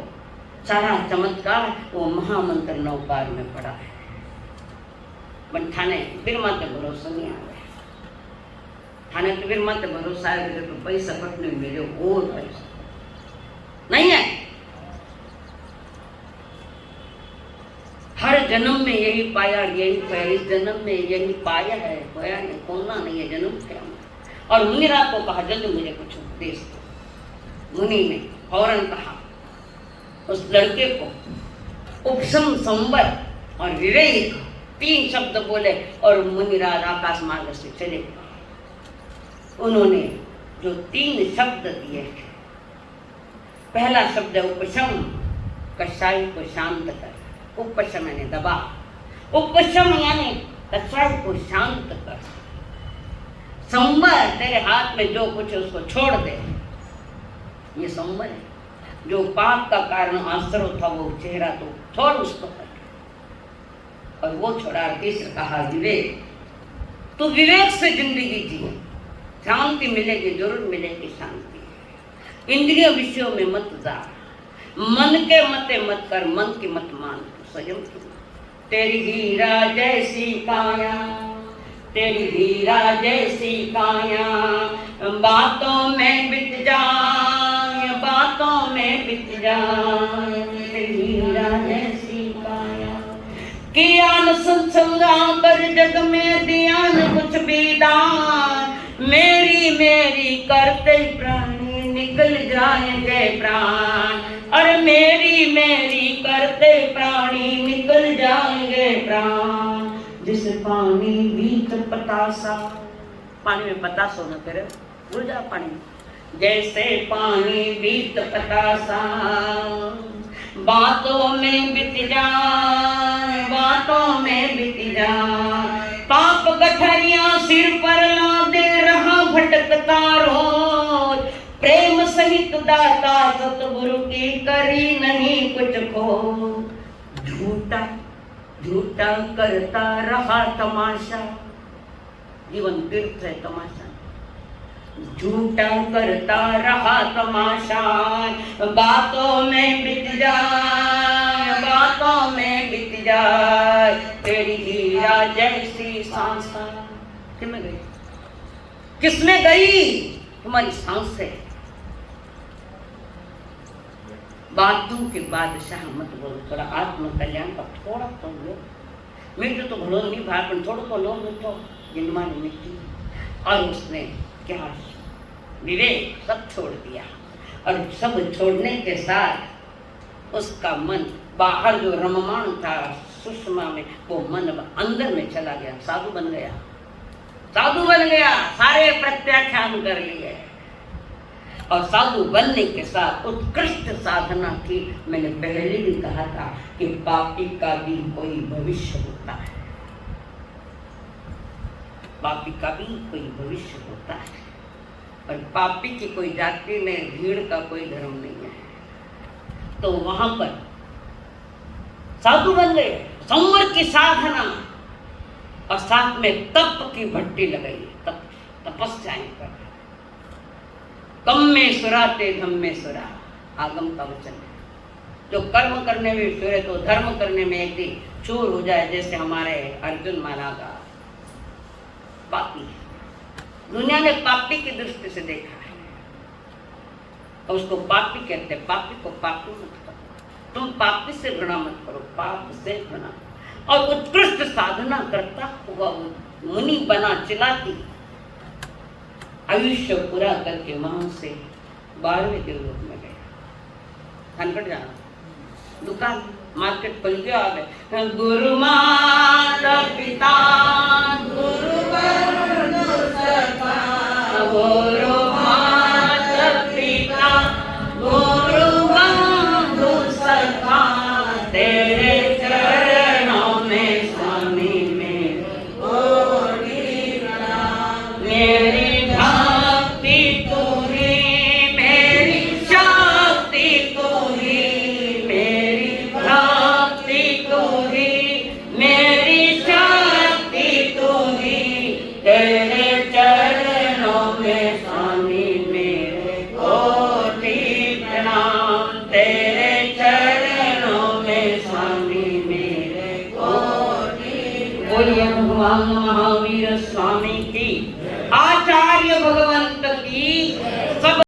Speaker 1: सारा चमत्कार वो महामंत्र 9 पार में पड़ा है। बन थाने बिरमा ते भरोसा नहीं आ रहा, थाने के बिरमा ते भरोसा है तो पैसा कटने मिले और पैसा नहीं है। हर जन्म में यही पाया, इस जन्म में यही पाया है, खोया नहीं, खोना नहीं है, जन्म क्या। और मुनिराज को कहा जल्दी मुझे कुछ उपदेश दो। मुनि ने फौरन कहा उस लड़के को उपशम, संवर और विवेक 3 शब्द बोले और मुनिराज आकाश मार्ग से चले। उन्होंने जो 3 शब्द दिए, पहला शब्द है उपशम, कसाई को शांत कर। उपशम यानी दबा, उपशम यानी कसाई को शांत कर। संवर तेरे हाथ में जो कुछ है उसको छोड़ दे, ये संवर है। जो पाप का कारण आश्रय था वो चेहरा तो छोड़ उसको कर, और वो छोड़ा। तीसरा कहा विवेक, तू विवेक से जिंदगी जी, शांति मिलेगी, जरूर मिलेगी शांति। इंद्रिय विषयों में मत जा, मन के मते मत कर, मन की मत मान, स्वयं की। तेरी हीरा जैसी काया, तेरी हीरा जैसी काया, बातों में बित जाए, बातों में बित जाए, तेरी हीरा जैसी काया। कियान सत्संगा कर जग में दियान कुछ भी दान, मेरी मेरी करते प्राणी निकल जाएंगे प्राण, और मेरी मेरी करते प्राणी निकल जाएंगे प्राण। जिस पानी बीत पतासा, पानी में पतासा होना फिर भूल जा पानी, जैसे पानी बीत पतासा, बातों में बीत जाए, बातों में बीत जाए। पाप गठरियां सिर पर लादे रहा भटकता रोज, प्रेम सहित दाता सतगुरु की करी नहीं कुछ खो। झूठा झूठा करता रहा तमाशा, जीवन तीर्थ है तमाशा। झूठा करता रहा तमाशा, बातों में बीत जाए, बातों में बीत जाए। तेरी हीरा जैसी सांसा, किसमें गई, किसमें गई? तुम्हारी सांस है। बातों के बादशाह मत बोलो, थोड़ा आत्म कल्याण का थोड़ा तो लो। मीठो तो घणो नहीं भाई, पण थोड़ो तो लो मीठो। गिनवानी मिट्टी, और उसने क्या विवेक सब छोड़ दिया, और सब छोड़ने के साथ उसका मन बाहर जो रममाण था सुषमा में, वो मन अंदर में चला गया, साधु बन गया, साधु बन गया, सारे प्रत्याख्यान कर लिए। और साधु बनने के साथ उत्कृष्ट साधना की, मैंने पहले भी कहा था कि पापी का भी कोई भविष्य होता है, पापी का भी कोई भविष्य होता है, और पापी की कोई जाति नहीं, भीड़ का कोई धर्म नहीं है। तो वहां पर साधु बन गए, संवर की साधना, और साथ में तप की भट्टी लगाई, तपस्याएं कर, कम में सुरा ते धम में सुरा, आगम का वचन है। जो कर्म करने में सुर है तो धर्म करने में एक ही चूर हो जाए, जैसे हमारे अर्जुन महाराज। पापी, दुनिया ने पापी की दृष्टि से देखा है, और उसको पापी कहते हैं। पापी को पापी मत करो, तुम पापी से घृणा मत करो, पाप से घृणा। और उत्कृष्ट साधना करता हुआ मुनि बना, चिलाती, आयुष्य पूरा करके वहां से 12वें देवलोक में गया। खनकट जाना, दुकान मार्केट खुल गया, आ गए। गुरु माता पिता गुरु बंधु सखा, गुरु माता पिता गुरु बंधु सखा, तेरे चरणों में स्वामी मेरे कोटि प्रणाम। मेरी भक्ति तू ही, मेरी शक्ति तू ही, मेरी भक्ति तू ही, मेरी शक्ति तू ही, तेरे चरणों में स्वामी मेरे कोटि प्रणाम, तेरे चरणों में स्वामी मेरे कोटि। बोलिए भगवान महावीर स्वामी की। आचार्य भगवान